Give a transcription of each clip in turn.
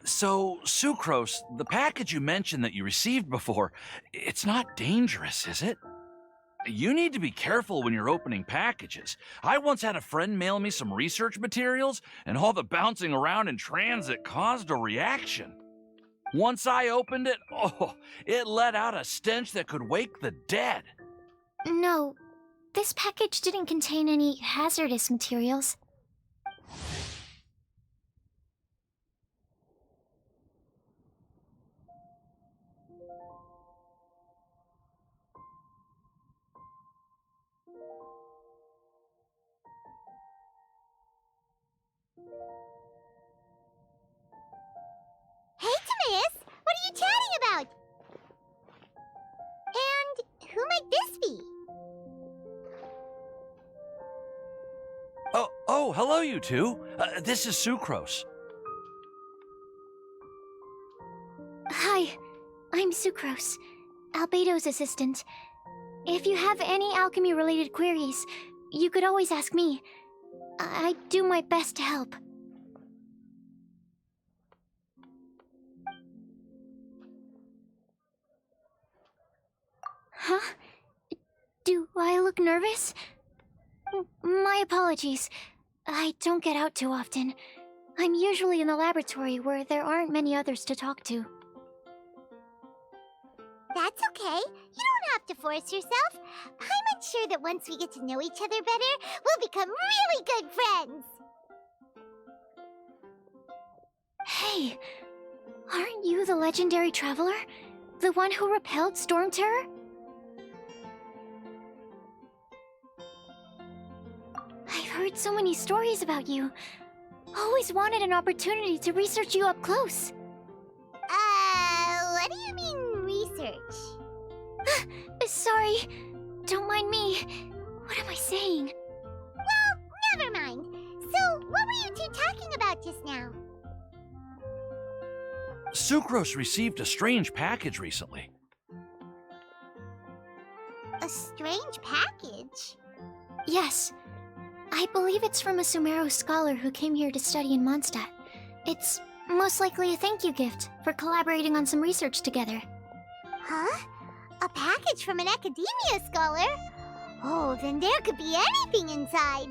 So, Sucrose, the package you mentioned that you received before, it's not dangerous, is it? You need to be careful when you're opening packages. I once had a friend mail me some research materials, and all the bouncing around in transit caused a reaction. Once I opened it, it let out a stench that could wake the dead. No, this package didn't contain any hazardous materials. Hey, Timaeus! What are you chatting about? And who might this be? Oh, hello, you two. This is Sucrose. Hi, I'm Sucrose, Albedo's assistant. If you have any alchemy-related queries, you could always ask me. I do my best to help. Huh? Do I look nervous? My apologies. I don't get out too often. I'm usually in the laboratory where there aren't many others to talk to. That's okay. You don't have to force yourself. I'm unsure that once we get to know each other better, we'll become really good friends. Hey, aren't you the legendary traveler? The one who repelled Storm Terror? I've heard so many stories about you. Always wanted an opportunity to research you up close. What do you mean, research? Sorry, don't mind me. What am I saying? Well, never mind. So, what were you two talking about just now? Sucrose received a strange package recently. A strange package? Yes. I believe it's from a Sumeru scholar who came here to study in Mondstadt. It's most likely a thank you gift for collaborating on some research together. Huh? A package from an academia scholar? Oh, then there could be anything inside.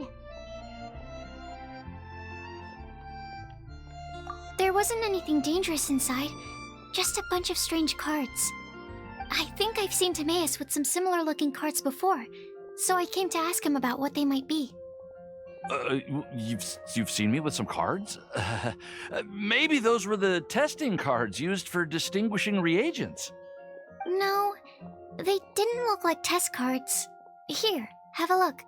There wasn't anything dangerous inside, just a bunch of strange cards. I think I've seen Timaeus with some similar looking cards before, so I came to ask him about what they might be. You've seen me with some cards? Maybe those were the testing cards used for distinguishing reagents. No, they didn't look like test cards. Here, have a look.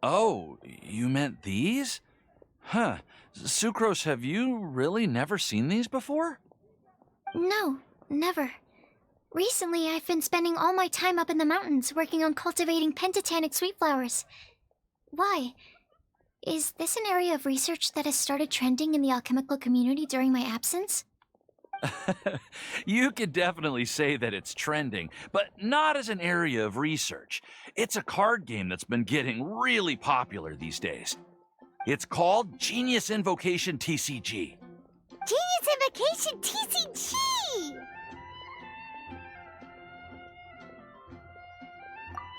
Oh, you meant these? Huh. Sucrose, have you really never seen these before? No, never. Recently, I've been spending all my time up in the mountains working on cultivating pentatonic sweet flowers. Why? Is this an area of research that has started trending in the alchemical community during my absence? You could definitely say that it's trending, but not as an area of research. It's a card game that's been getting really popular these days. It's called Genius Invocation TCG. Genius Invocation TCG!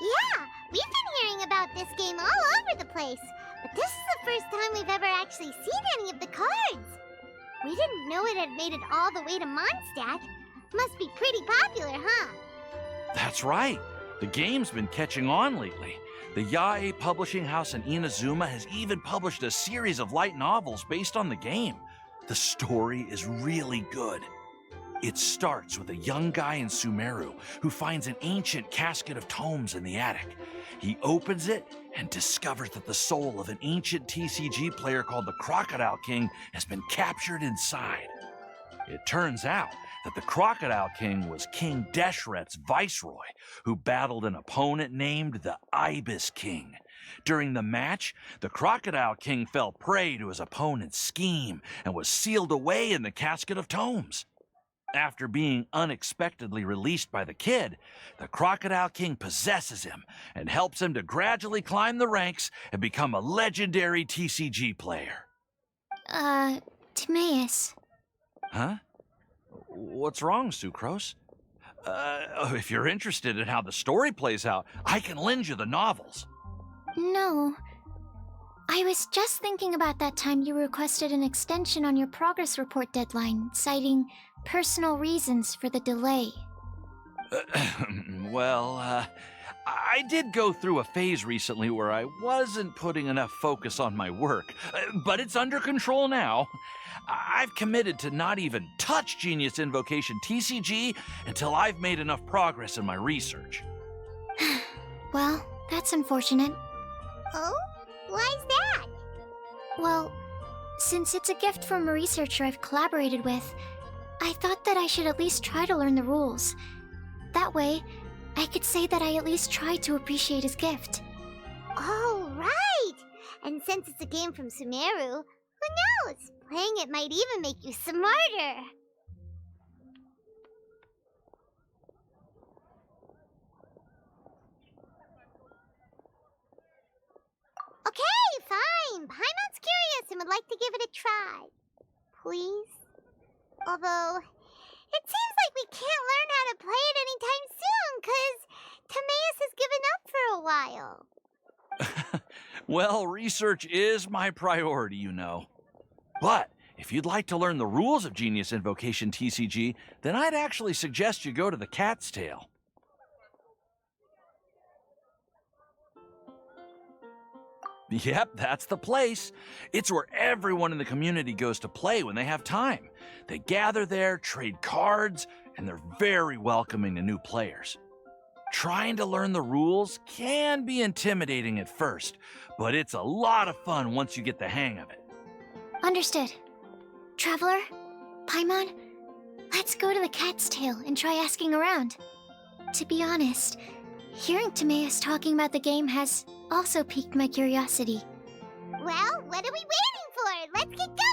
Yeah, we've been hearing about this game all over the place, but this is the first time we've ever actually seen any of the cards. We didn't know it had made it all the way to Mondstadt. Must be pretty popular, huh? That's right. The game's been catching on lately. The Yae publishing house in Inazuma has even published a series of light novels based on the game. The story is really good. It starts with a young guy in Sumeru who finds an ancient casket of tomes in the attic. He opens it and discovers that the soul of an ancient TCG player called the Crocodile King has been captured inside. It turns out that the Crocodile King was King Deshret's viceroy, who battled an opponent named the Ibis King. During the match, the Crocodile King fell prey to his opponent's scheme and was sealed away in the casket of tomes. After being unexpectedly released by the kid, the Crocodile King possesses him and helps him to gradually climb the ranks and become a legendary TCG player. Timaeus. Huh? What's wrong, Sucrose? If you're interested in how the story plays out, I can lend you the novels. No. I was just thinking about that time you requested an extension on your progress report deadline, citing personal reasons for the delay. I did go through a phase recently where I wasn't putting enough focus on my work, but it's under control now. I've committed to not even touch Genius Invocation TCG until I've made enough progress in my research. Well, that's unfortunate. Oh? Why's that? Well, since it's a gift from a researcher I've collaborated with, I thought that I should at least try to learn the rules. That way, I could say that I at least tried to appreciate his gift. Oh, right! And since it's a game from Sumeru, who knows? Playing it might even make you smarter. Okay, fine. Paimon's curious and would like to give it a try. Please? Although, it seems like we can't learn how to play it anytime soon, 'cause Timaeus has given up for a while. Well, research is my priority, you know. But if you'd like to learn the rules of Genius Invocation TCG, then I'd actually suggest you go to the Cat's Tail. Yep, that's the place. It's where everyone in the community goes to play when they have time. They gather there, trade cards, and they're very welcoming to new players. Trying to learn the rules can be intimidating at first, but it's a lot of fun once you get the hang of it. Understood. Traveler, Paimon, let's go to the Cat's Tail and try asking around. To be honest, hearing Timaeus talking about the game has also piqued my curiosity. Well, what are we waiting for? Let's get going!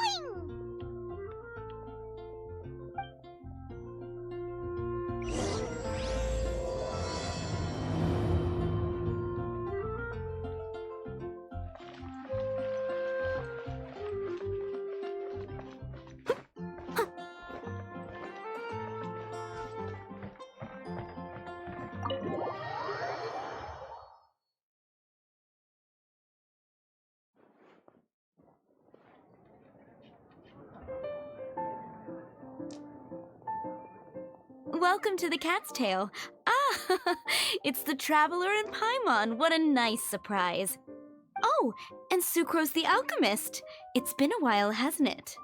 Welcome to the Cat's Tail. Ah, it's the Traveler and Paimon. What a nice surprise. Oh, and Sucrose the Alchemist. It's been a while, hasn't it?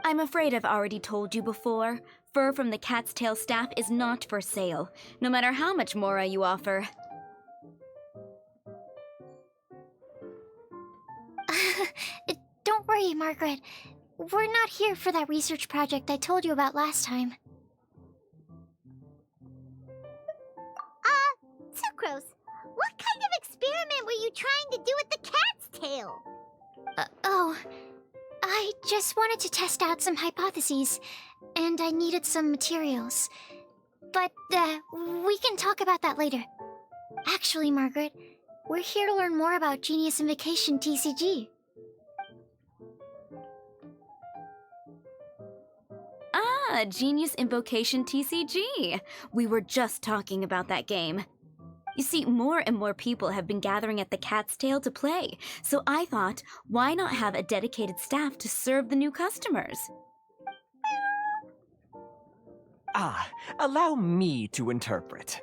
I'm afraid I've already told you before. Fur from the Cat's Tail staff is not for sale, no matter how much mora you offer. Don't worry, Margaret. We're not here for that research project I told you about last time. Sucrose, what kind of experiment were you trying to do with the cat's tail? I just wanted to test out some hypotheses, and I needed some materials. But, we can talk about that later. Actually, Margaret, we're here to learn more about Genius Invocation TCG. Ah, Genius Invocation TCG. We were just talking about that game. You see, more and more people have been gathering at the Cat's Tail to play, so I thought, why not have a dedicated staff to serve the new customers? Allow me to interpret.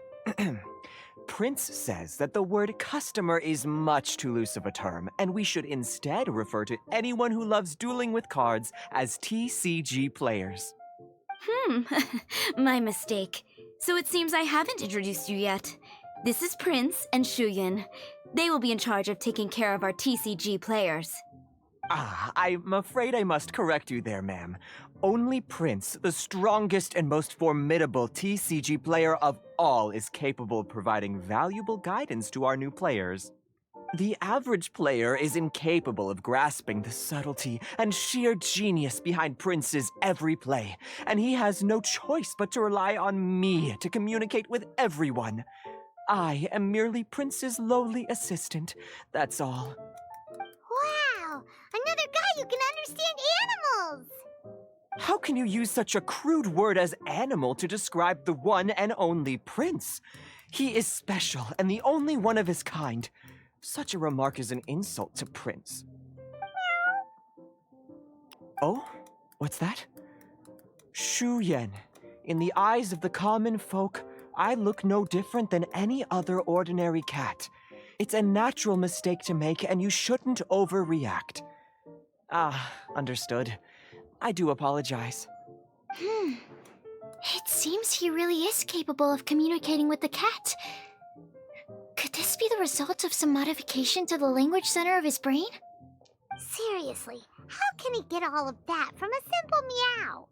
Prince says that the word customer is much too loose of a term, and we should instead refer to anyone who loves dueling with cards as TCG players. My mistake. So it seems I haven't introduced you yet. This is Prince and Shuyan. They will be in charge of taking care of our TCG players. I'm afraid I must correct you there, ma'am. Only Prince, the strongest and most formidable TCG player of all, is capable of providing valuable guidance to our new players. The average player is incapable of grasping the subtlety and sheer genius behind Prince's every play, and he has no choice but to rely on me to communicate with everyone. I am merely Prince's lowly assistant, that's all. Wow! Another guy who can understand animals! How can you use such a crude word as animal to describe the one and only Prince? He is special and the only one of his kind. Such a remark is an insult to Prince. Oh? What's that? Shu Yen. In the eyes of the common folk, I look no different than any other ordinary cat. It's a natural mistake to make, and you shouldn't overreact. Ah, understood. I do apologize. It seems he really is capable of communicating with the cat. Could this be the result of some modification to the language center of his brain? Seriously, how can he get all of that from a simple meow?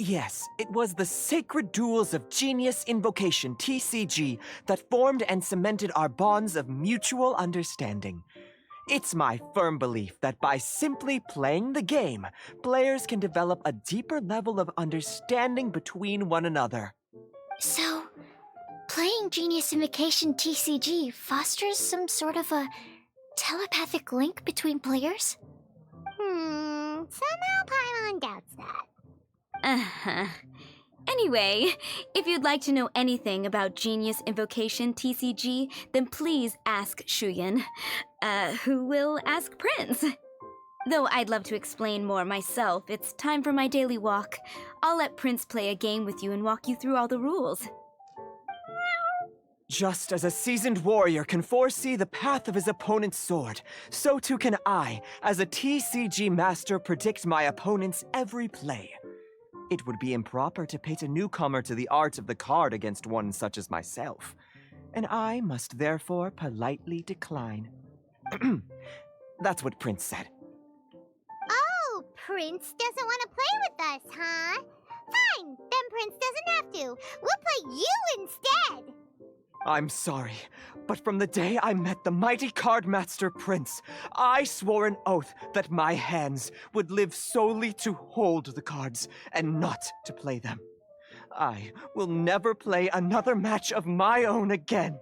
Yes, it was the Sacred Duels of Genius Invocation, TCG, that formed and cemented our bonds of mutual understanding. It's my firm belief that by simply playing the game, players can develop a deeper level of understanding between one another. So, playing Genius Invocation TCG fosters some sort of a telepathic link between players? Somehow Paimon doubts that. Anyway, if you'd like to know anything about Genius Invocation TCG, then please ask Shuyan, who will ask Prince. Though I'd love to explain more myself, it's time for my daily walk. I'll let Prince play a game with you and walk you through all the rules. Just as a seasoned warrior can foresee the path of his opponent's sword, so too can I, as a TCG master, predict my opponent's every play. It would be improper to pit a newcomer to the art of the card against one such as myself, and I must therefore politely decline. That's what Prince said. Oh, Prince doesn't want to play with us, huh? Fine, then Prince doesn't have to. We'll play you instead. I'm sorry, but from the day I met the mighty card master Prince, I swore an oath that my hands would live solely to hold the cards and not to play them. I will never play another match of my own again.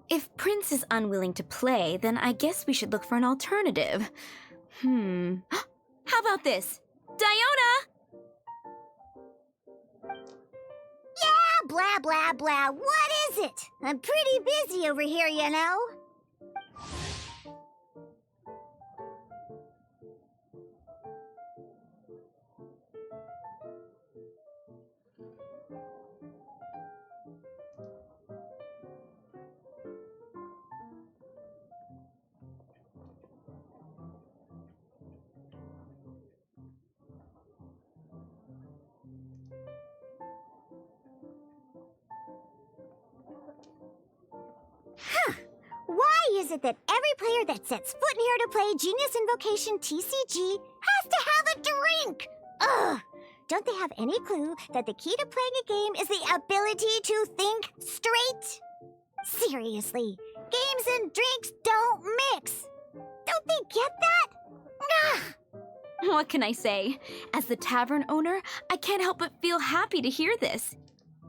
If Prince is unwilling to play, then I guess we should look for an alternative. How about this? Diona! Yeah, blah, blah, blah. What is it? I'm pretty busy over here, you know. Why is it that every player that sets foot in here to play Genius Invocation TCG has to have a drink? Ugh! Don't they have any clue that the key to playing a game is the ability to think straight? Seriously, games and drinks don't mix. Don't they get that? Ugh! What can I say? As the tavern owner, I can't help but feel happy to hear this.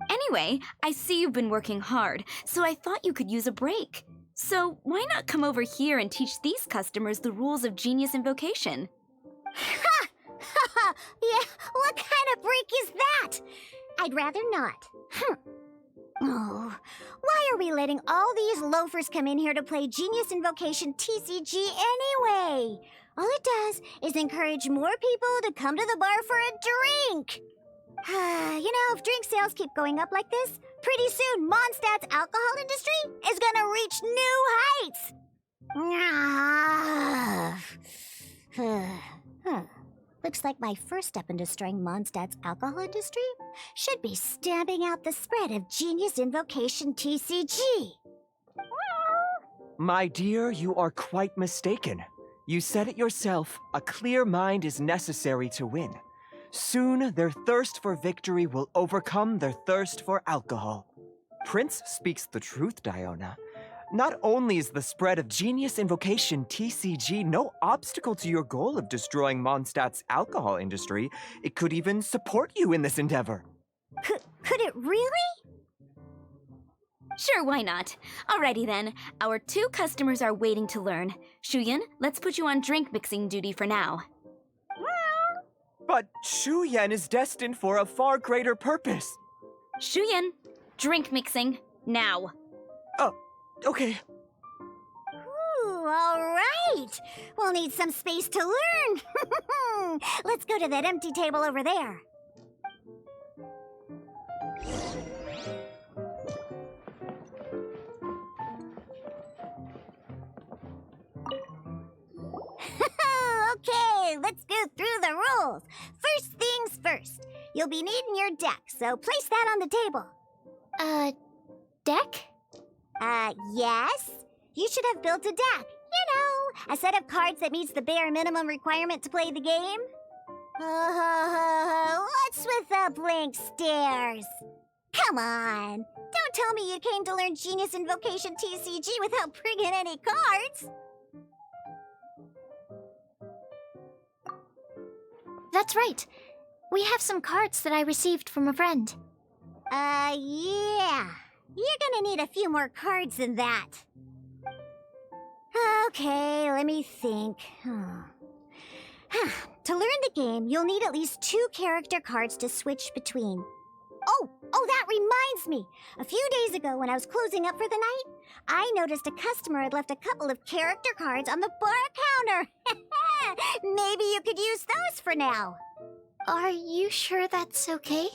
Anyway, I see you've been working hard, so I thought you could use a break. So why not come over here and teach these customers the rules of Genius Invocation? Ha! Ha ha! Yeah, what kind of break is that? I'd rather not. Oh, why are we letting all these loafers come in here to play Genius Invocation TCG anyway? All it does is encourage more people to come to the bar for a drink. If drink sales keep going up like this, pretty soon Mondstadt's alcohol industry is gonna reach new heights. Looks like my first step in destroying Mondstadt's alcohol industry should be stamping out the spread of Genius Invocation TCG. My dear, you are quite mistaken. You said it yourself, a clear mind is necessary to win. Soon, their thirst for victory will overcome their thirst for alcohol. Prince speaks the truth, Diona. Not only is the spread of Genius Invocation TCG no obstacle to your goal of destroying Mondstadt's alcohol industry, it could even support you in this endeavor. Could it really? Sure, why not? Alrighty then, our 2 customers are waiting to learn. Shuyan, let's put you on drink mixing duty for now. But Shu Yan is destined for a far greater purpose. Shuyan, drink mixing, now. Oh, okay. Ooh, all right. We'll need some space to learn. Let's go to that empty table over there. Okay, let's go through the rules. First things first. You'll be needing your deck, so place that on the table. Deck? Yes? You should have built a deck. You know, a set of cards that meets the bare minimum requirement to play the game. What's with the blank stares? Come on. Don't tell me you came to learn Genius Invocation TCG without bringing any cards. That's right. We have some cards that I received from a friend. Yeah. You're gonna need a few more cards than that. Okay, let me think. To learn the game, you'll need at least 2 character cards to switch between. Oh, that reminds me. A few days ago, when I was closing up for the night, I noticed a customer had left a couple of character cards on the bar counter. Maybe you could use those for now. Are you sure that's okay?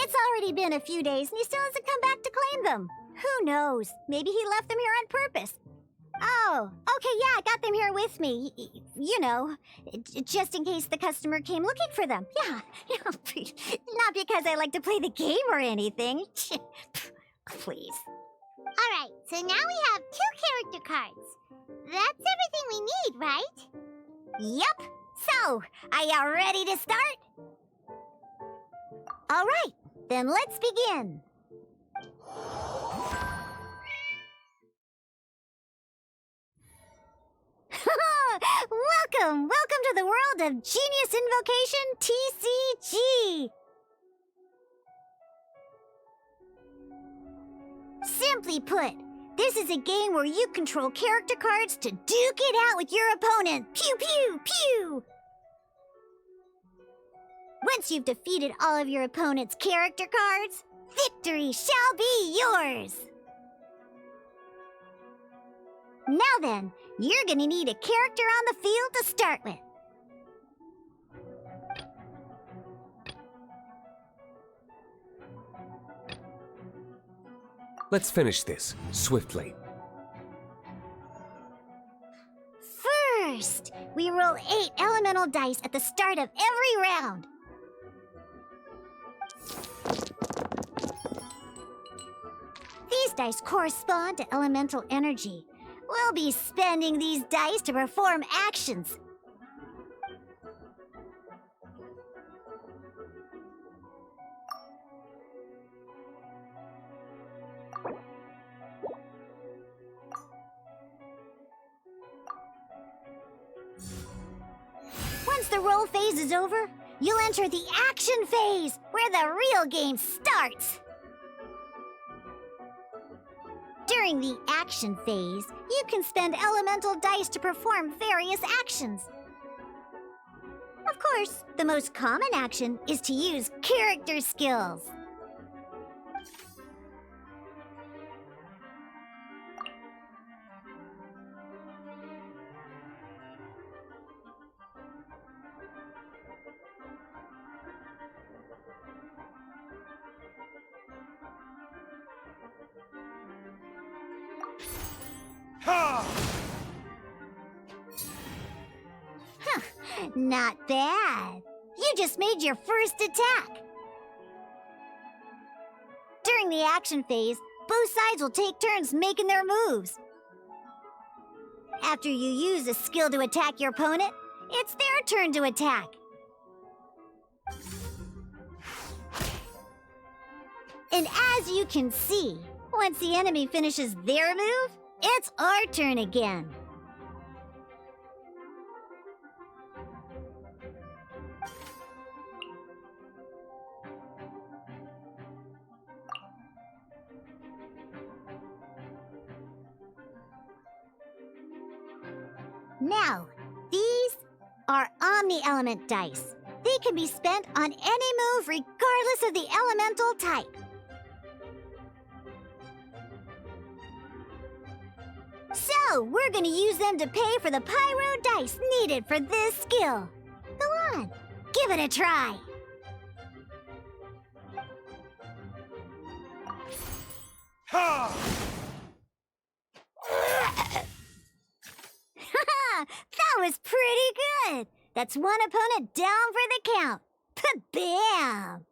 It's already been a few days and he still hasn't come back to claim them. Who knows? Maybe he left them here on purpose. Oh, okay, yeah, I got them here with me. You know, just in case the customer came looking for them. Yeah, not because I like to play the game or anything. Please. All right, so now we have 2 character cards. That's everything we need, right? Yep. So, are you ready to start? All right, then let's begin. Welcome to the world of Genius Invocation TCG! Simply put, this is a game where you control character cards to duke it out with your opponent. Pew, pew, pew! Once you've defeated all of your opponent's character cards, victory shall be yours! Now then, you're gonna need a character on the field to start with. Let's finish this, swiftly. First, we roll 8 elemental dice at the start of every round. These dice correspond to elemental energy. We'll be spending these dice to perform actions. Once the roll phase is over, you'll enter the action phase, where the real game starts. During the action phase, you can spend elemental dice to perform various actions. Of course, the most common action is to use character skills. Not bad. You just made your first attack. During the action phase, Both sides will take turns making their moves. After you use a skill to attack your opponent, it's their turn to attack. And as you can see, once the enemy finishes their move, it's our turn again. Now, these are Omni-Element dice. They can be spent on any move regardless of the elemental type. So, we're gonna use them to pay for the pyro dice needed for this skill. Go on, give it a try. That was pretty good. That's one opponent down for the count. Bam!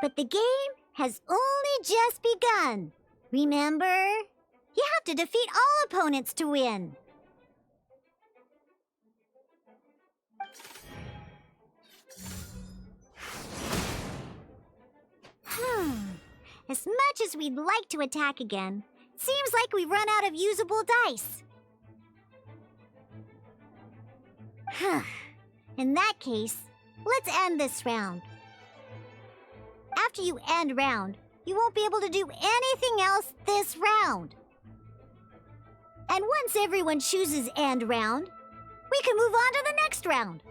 But the game has only just begun. Remember? You have to defeat all opponents to win. As much as we'd like to attack again, it seems like we've run out of usable dice. In that case, let's end this round. After you end round, you won't be able to do anything else this round. And once everyone chooses end round, we can move on to the next round.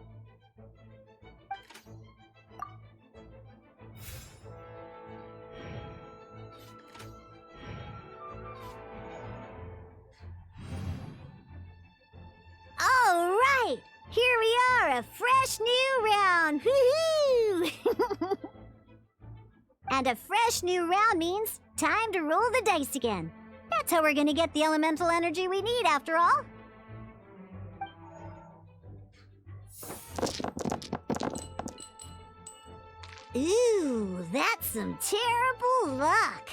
All right, here we are, a fresh new round. Woohoo! And a fresh new round means time to roll the dice again. That's how we're gonna get the elemental energy we need, after all. Ooh, that's some terrible luck.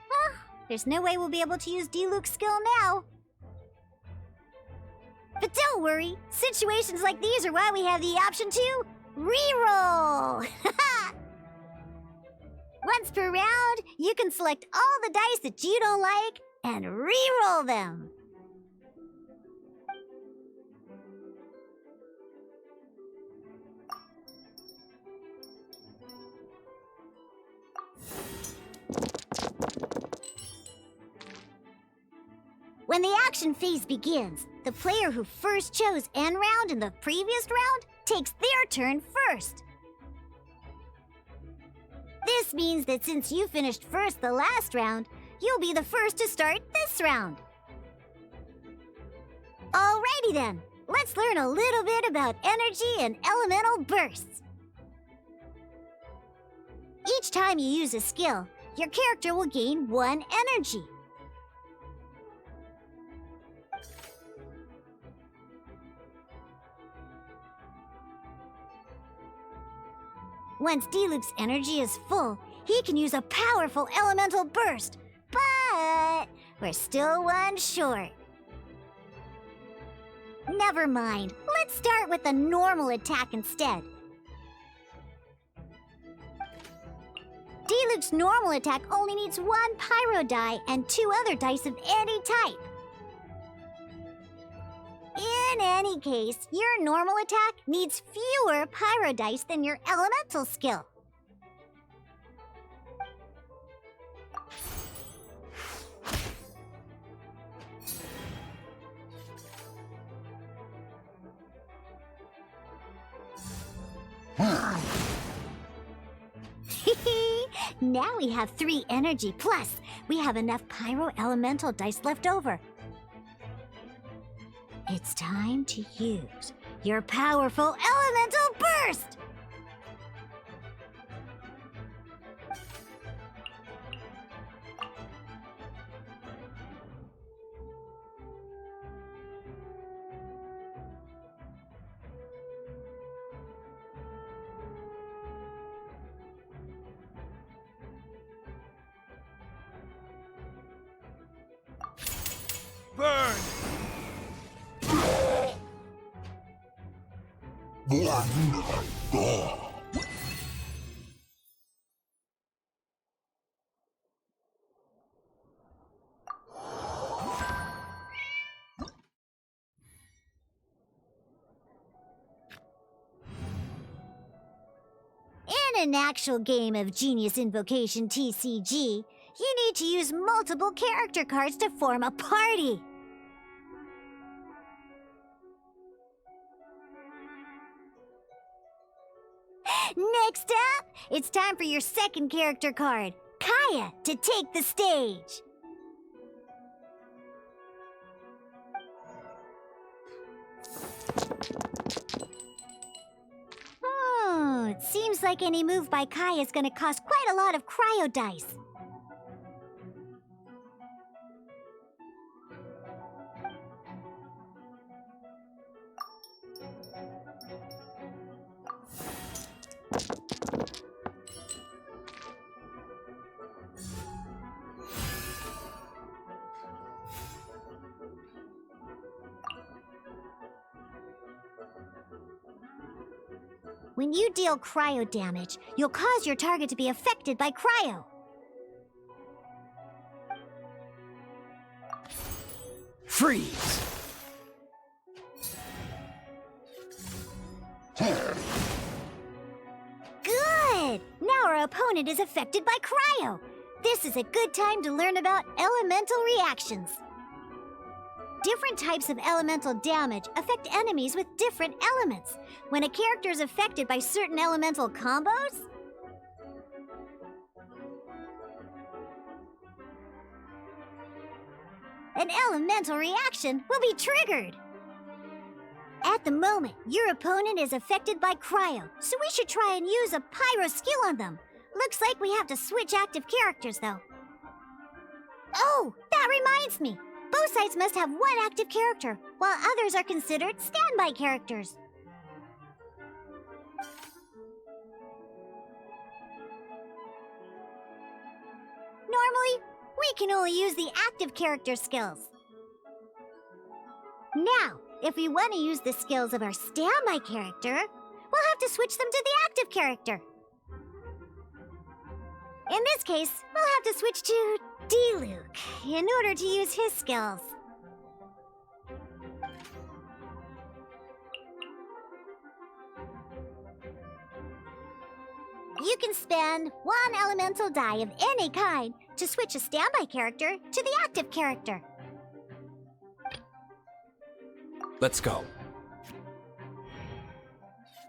Well, there's no way we'll be able to use D-Luke's skill now. But don't worry, situations like these are why we have the option to reroll. Once per round, you can select all the dice that you don't like and re-roll them. When the action phase begins, the player who first chose end round in the previous round takes their turn first. This means that since you finished first the last round, you'll be the first to start this round. Alrighty then, let's learn a little bit about energy and elemental bursts. Each time you use a skill, your character will gain 1 energy. Once D-Luke's energy is full, he can use a powerful elemental burst. But we're still 1 short. Never mind. Let's start with a normal attack instead. D-Luke's normal attack only needs 1 pyro die and 2 other dice of any type. In any case, your normal attack needs fewer pyro dice than your elemental skill. Now we have 3 energy, plus we have enough pyro elemental dice left over. It's time to use your powerful elemental burst! In an actual game of Genius Invocation TCG, you need to use multiple character cards to form a party. Next up, it's time for your second character card, Kaya, to take the stage. It seems like any move by Kaya is gonna cost quite a lot of cryo dice. When you deal cryo damage, you'll cause your target to be affected by cryo. Freeze! Good! Now our opponent is affected by cryo. This is a good time to learn about elemental reactions. Different types of elemental damage affect enemies with different elements. When a character is affected by certain elemental combos, an elemental reaction will be triggered. At the moment, your opponent is affected by cryo, so we should try and use a pyro skill on them. Looks like we have to switch active characters, though. Oh, that reminds me. Both sides must have one active character, while others are considered standby characters. Normally, we can only use the active character skills. Now, if we want to use the skills of our standby character, we'll have to switch them to the active character. In this case, we'll have to switch to D-Luke in order to use his skills. You can spend one elemental die of any kind to switch a standby character to the active character. Let's go.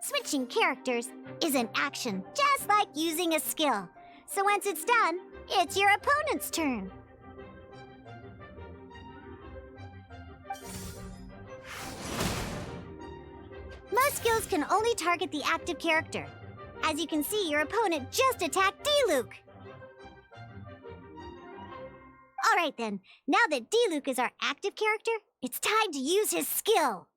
Switching characters is an action, just like using a skill. So once it's done, it's your opponent's turn. Most skills can only target the active character. As you can see, your opponent just attacked D-Luke. Alright then, now that D-Luke is our active character, it's time to use his skill.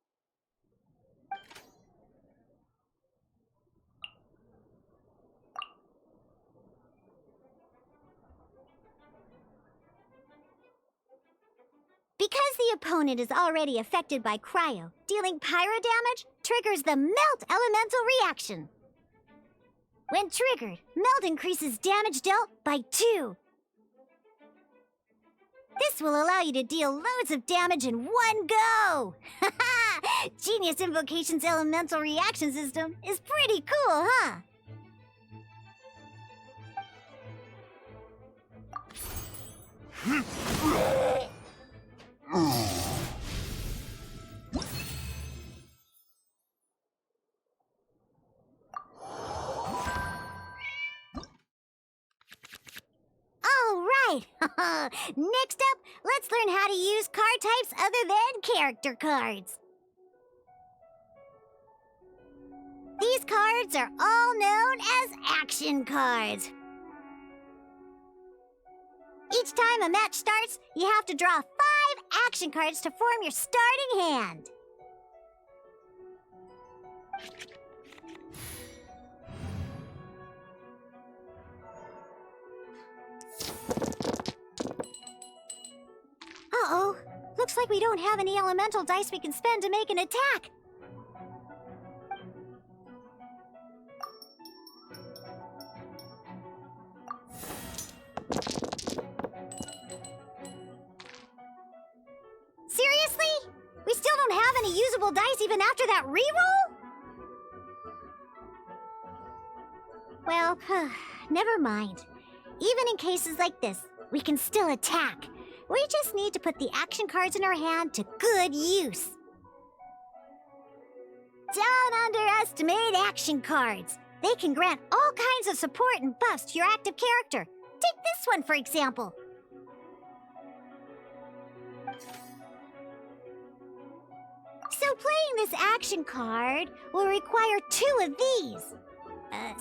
Because the opponent is already affected by cryo, dealing pyro damage triggers the Melt elemental reaction. When triggered, Melt increases damage dealt by 2. This will allow you to deal loads of damage in one go! Genius Invocation's elemental reaction system is pretty cool, huh? Next up, let's learn how to use card types other than character cards. These cards are all known as action cards. Each time a match starts, you have to draw 5 action cards to form your starting hand. Uh-oh. Looks like we don't have any elemental dice we can spend to make an attack. unusable dice even after that reroll? Well, never mind. Even in cases like this, we can still attack. We just need to put the action cards in our hand to good use. Don't underestimate action cards. They can grant all kinds of support and buffs to your active character. Take this one, for example. So playing this action card will require 2 of these.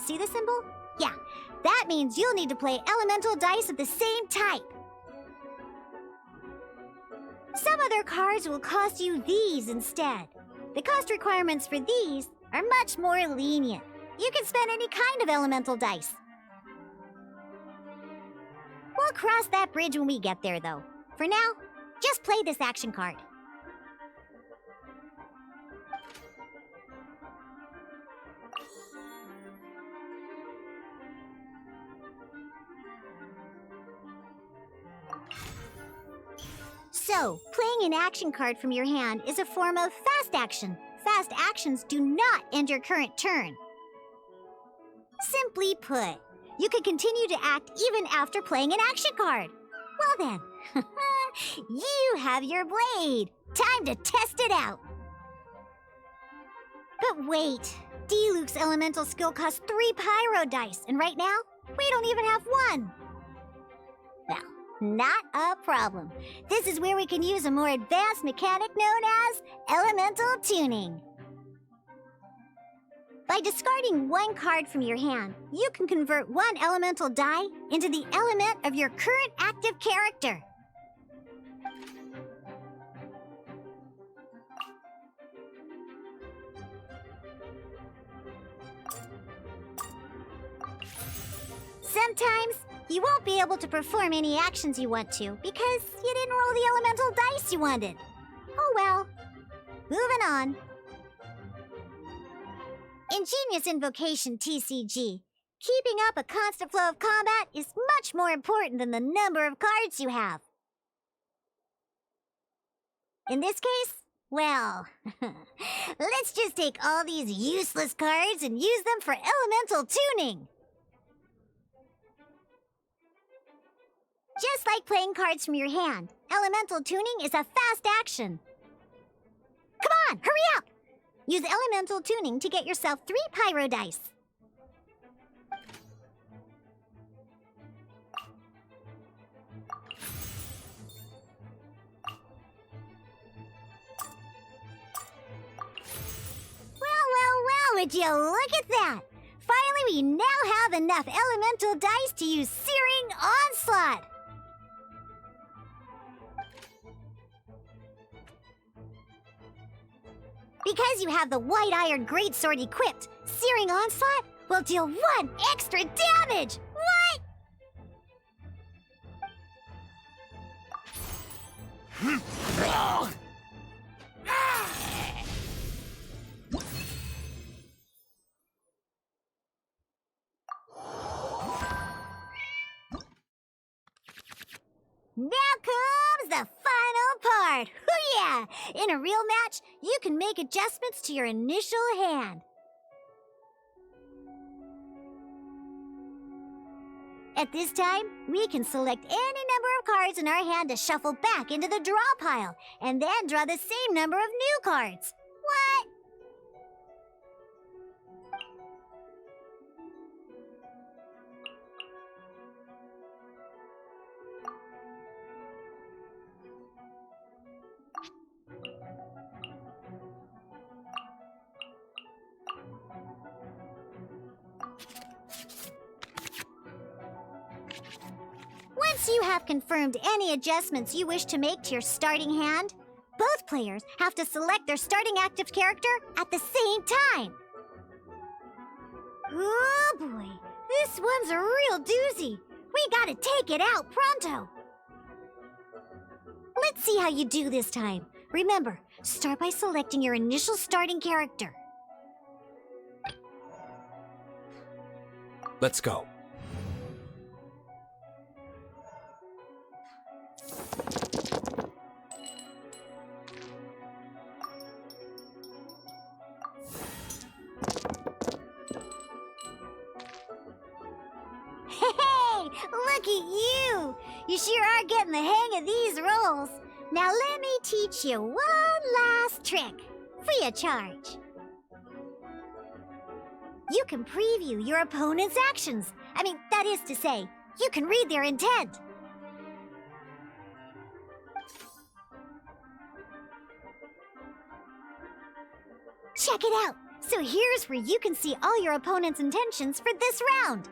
See the symbol? Yeah, that means you'll need to play elemental dice of the same type. Some other cards will cost you these instead. The cost requirements for these are much more lenient. You can spend any kind of elemental dice. We'll cross that bridge when we get there, though. For now, just play this action card. So, playing an action card from your hand is a form of fast action. Fast actions do not end your current turn. Simply put, you can continue to act even after playing an action card. Well then, you have your blade. Time to test it out. But wait, D-Luke's elemental skill costs 3 pyro dice, and right now, we don't even have 1. Well, not a problem. This is where we can use a more advanced mechanic known as elemental tuning. By discarding 1 card from your hand, you can convert 1 elemental die into the element of your current active character. Sometimes, you won't be able to perform any actions you want to because you didn't roll the elemental dice you wanted. Oh well. Moving on. Ingenious Invocation TCG. Keeping up a constant flow of combat is much more important than the number of cards you have. In this case, well, let's just take all these useless cards and use them for elemental tuning. Just like playing cards from your hand, elemental tuning is a fast action. Come on, hurry up! Use elemental tuning to get yourself 3 pyro dice. Well, would you look at that? Finally, we now have enough elemental dice to use Searing Onslaught. Because you have the White Iron Greatsword equipped, Searing Onslaught will deal 1 extra damage! What? Now comes the final part! Hoo-yeah! In a real match, you can make adjustments to your initial hand. At this time, we can select any number of cards in our hand to shuffle back into the draw pile, and then draw the same number of new cards. What? Once you have confirmed any adjustments you wish to make to your starting hand, both players have to select their starting active character at the same time. Oh boy, this one's a real doozy. We gotta take it out pronto. Let's see how you do this time. Remember, start by selecting your initial starting character. Let's go. Look at you! You sure are getting the hang of these rolls. Now let me teach you one last trick, free of charge. You can preview your opponent's actions. That is to say, you can read their intent. Check it out! So here's where you can see all your opponent's intentions for this round.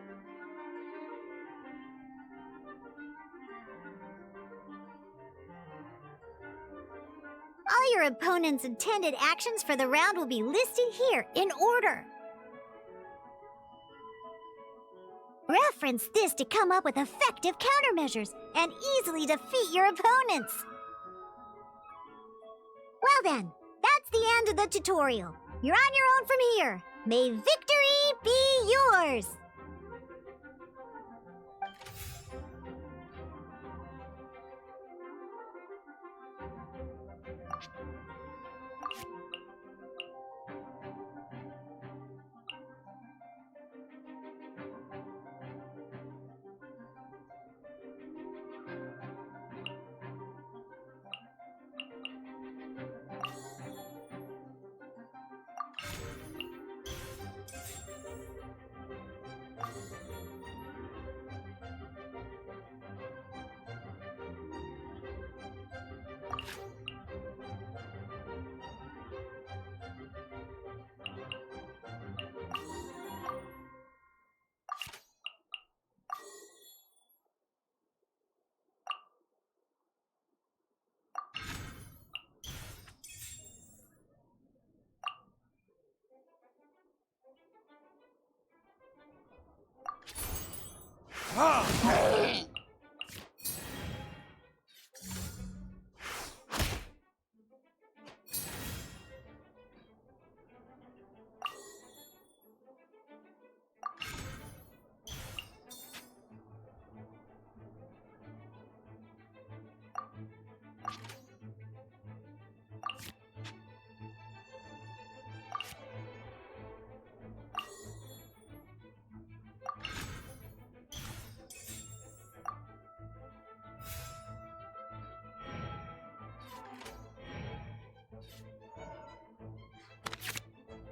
All your opponent's intended actions for the round will be listed here in order. Reference this to come up with effective countermeasures and easily defeat your opponents. Well then, that's the end of the tutorial. You're on your own from here. May victory be yours!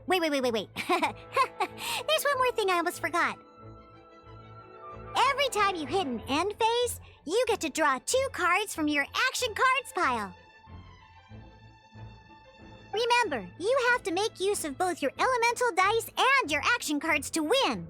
Wait. There's one more thing I almost forgot. Every time you hit an end phase, you get to draw 2 cards from your action cards pile. Remember, you have to make use of both your elemental dice and your action cards to win.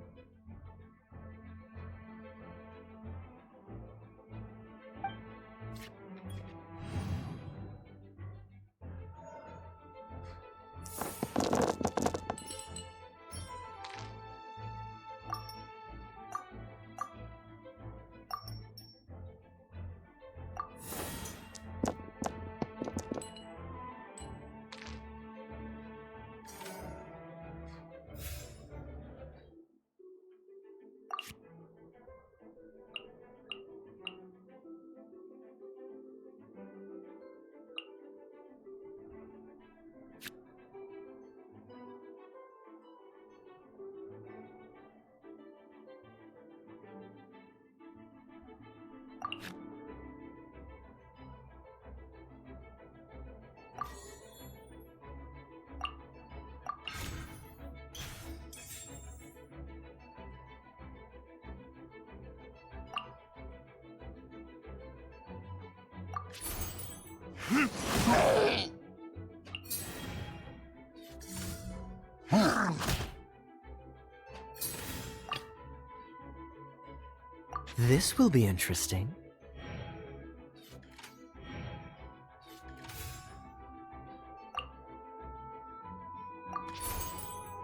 This will be interesting.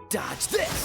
Dodge this!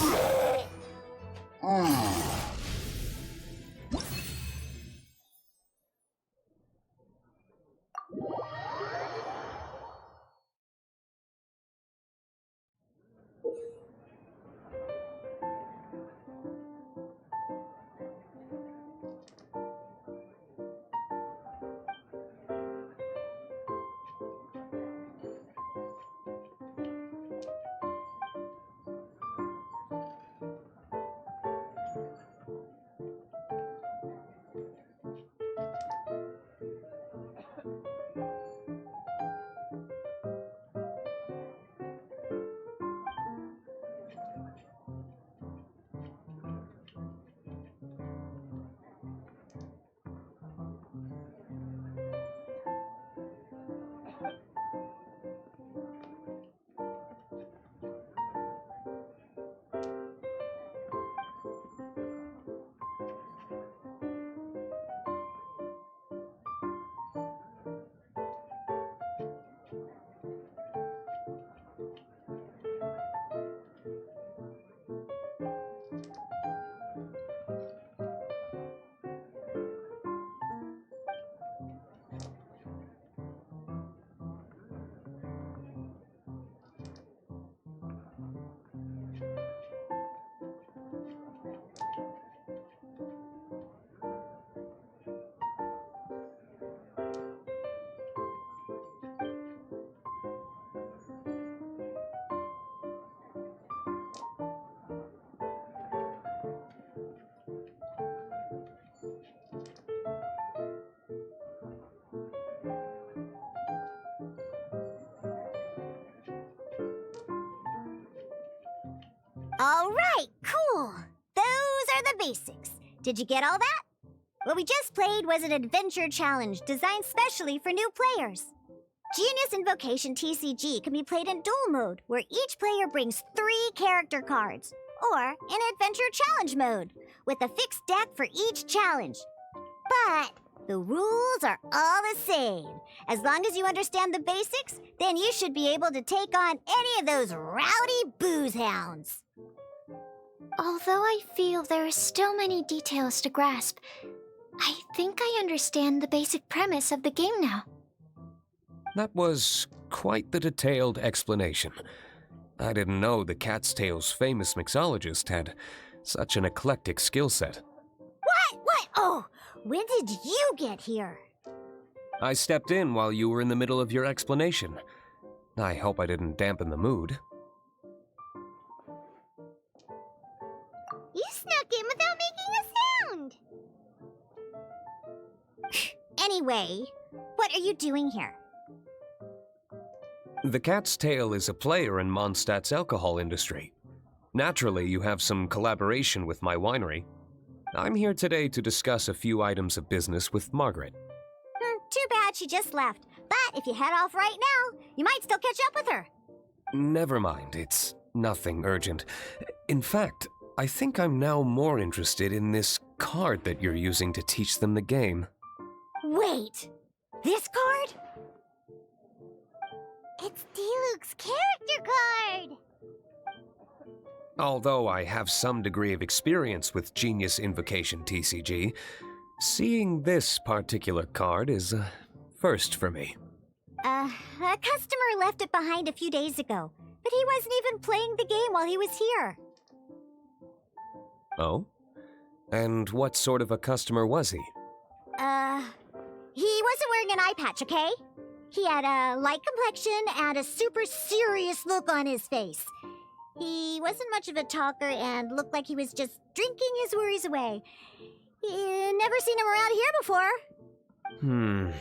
All right, cool. Those are the basics. Did you get all that? What we just played was an adventure challenge designed specially for new players. Genius Invocation TCG can be played in duel mode, where each player brings 3 character cards, or in adventure challenge mode, with a fixed deck for each challenge. But the rules are all the same. As long as you understand the basics, then you should be able to take on any of those rowdy booze hounds. Although I feel there are still many details to grasp, I think I understand the basic premise of the game now. That was quite the detailed explanation. I didn't know the Cat's Tail's famous mixologist had such an eclectic skill set. What? Oh, when did you get here? I stepped in while you were in the middle of your explanation. I hope I didn't dampen the mood. You snuck in without making a sound. Anyway, what are you doing here? The Cat's Tail is a player in Mondstadt's alcohol industry. Naturally, you have some collaboration with my winery. I'm here today to discuss a few items of business with Margaret. Too bad she just left. But if you head off right now, you might still catch up with her. Never mind, it's nothing urgent. In fact, I think I'm now more interested in this card that you're using to teach them the game. Wait, this card? It's Diluc's character card! Although I have some degree of experience with Genius Invocation TCG, seeing this particular card is a first for me. A customer left it behind a few days ago, but he wasn't even playing the game while he was here. Oh? And what sort of a customer was he? He wasn't wearing an eye patch, okay? He had a light complexion and a super serious look on his face. He wasn't much of a talker and looked like he was just drinking his worries away. Never seen him around here before.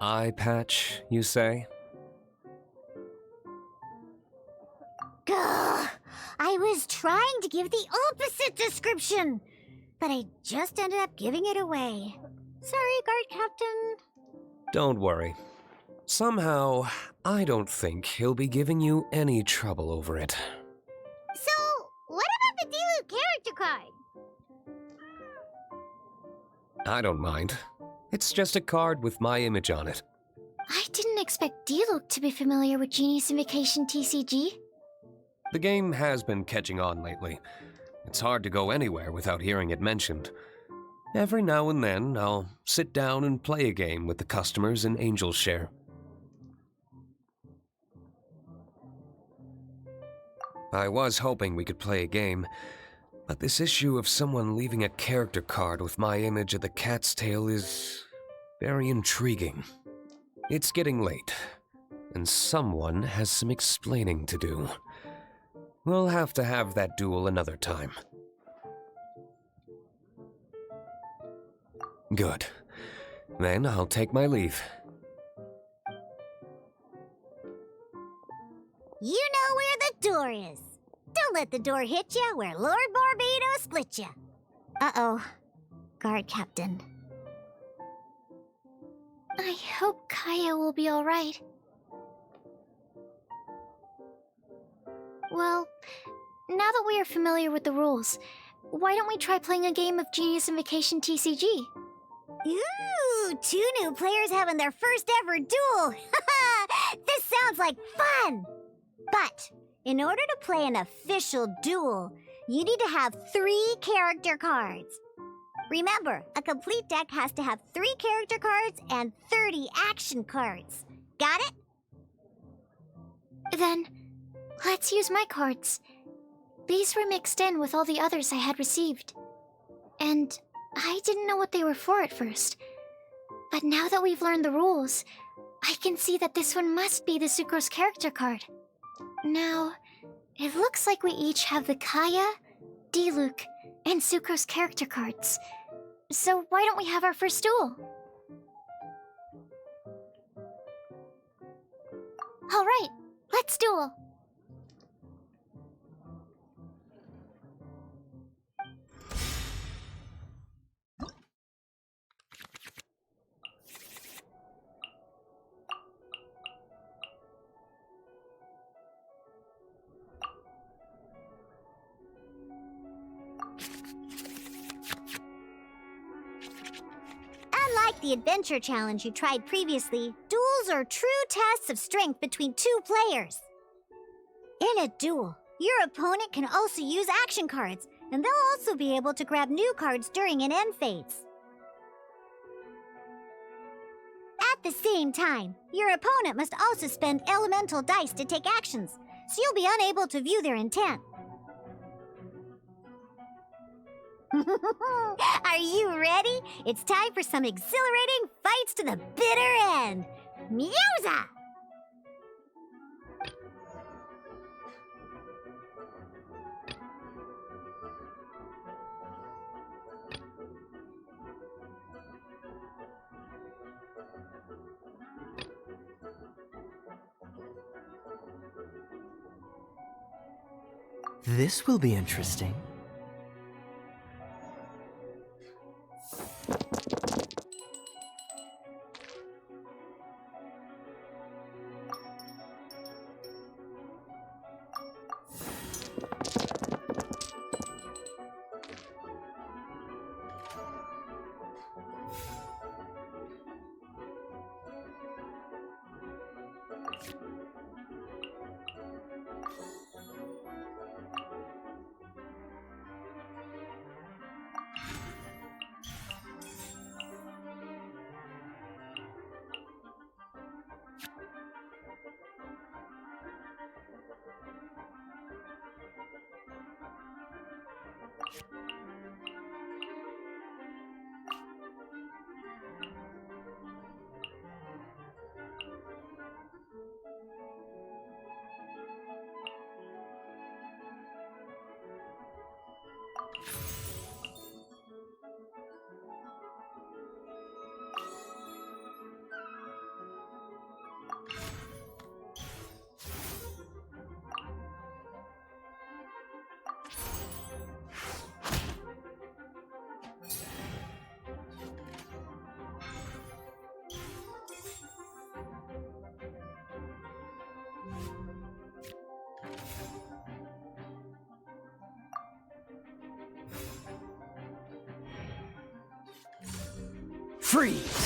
Eye patch, you say? Gah! I was trying to give the opposite description, but I just ended up giving it away. Sorry, guard captain. Don't worry. Somehow, I don't think he'll be giving you any trouble over it. So, what about the Diluc character card? I don't mind. It's just a card with my image on it. I didn't expect Diluc to be familiar with Genius Invocation TCG. The game has been catching on lately. It's hard to go anywhere without hearing it mentioned. Every now and then, I'll sit down and play a game with the customers in Angel's Share. I was hoping we could play a game, but this issue of someone leaving a character card with my image of the Cat's Tail is very intriguing. It's getting late, and someone has some explaining to do. We'll have to have that duel another time. Good. Then I'll take my leave. You know where the door is. Don't let the door hit ya where Lord Barbados split ya. Uh-oh. Guard captain. I hope Kaya will be alright. Well, now that we are familiar with the rules, why don't we try playing a game of Genius Invocation TCG? Ooh, 2 new players having their first ever duel. This sounds like fun! But in order to play an official duel, you need to have 3 character cards. Remember, a complete deck has to have 3 character cards and 30 action cards. Got it? Then, let's use my cards. These were mixed in with all the others I had received. And I didn't know what they were for at first. But now that we've learned the rules, I can see that this one must be the Sucrose character card. Now, it looks like we each have the Kaya, Diluc, and Sucrose character cards. So why don't we have our first duel? Alright, let's duel. Unlike the adventure challenge you tried previously, duels are true tests of strength between two players. In a duel, your opponent can also use action cards, and they'll also be able to grab new cards during an end phase. At the same time, your opponent must also spend elemental dice to take actions, so you'll be unable to view their intent. Are you ready? It's time for some exhilarating fights to the bitter end. Musa! This will be interesting. Freeze!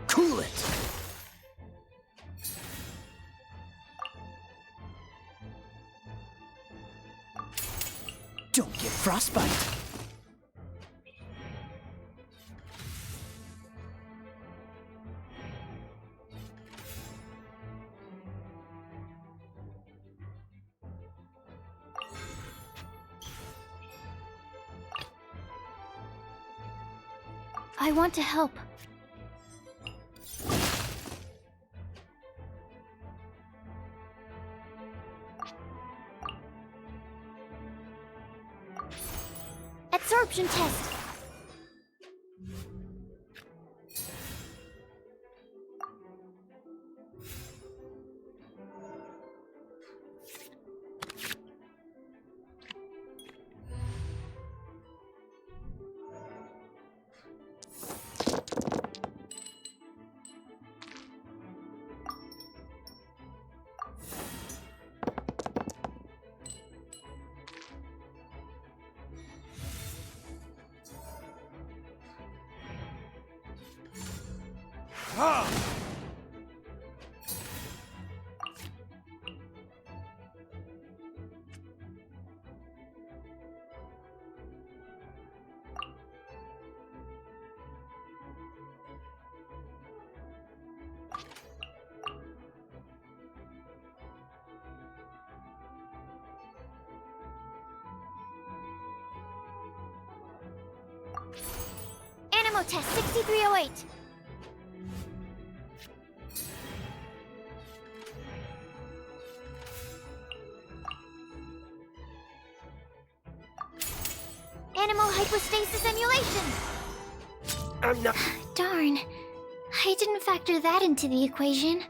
Cool it! Don't get frostbite! I want to help. Absorption test. Animo test 6308. Animo hypostasis emulation. I'm not. Darn. I didn't factor that into the equation.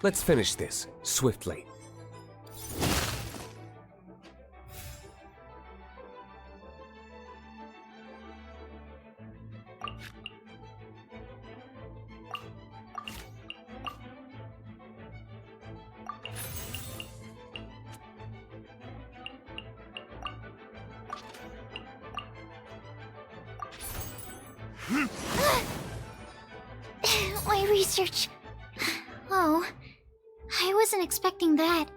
Let's finish this, swiftly. My research. Oh, I wasn't expecting that.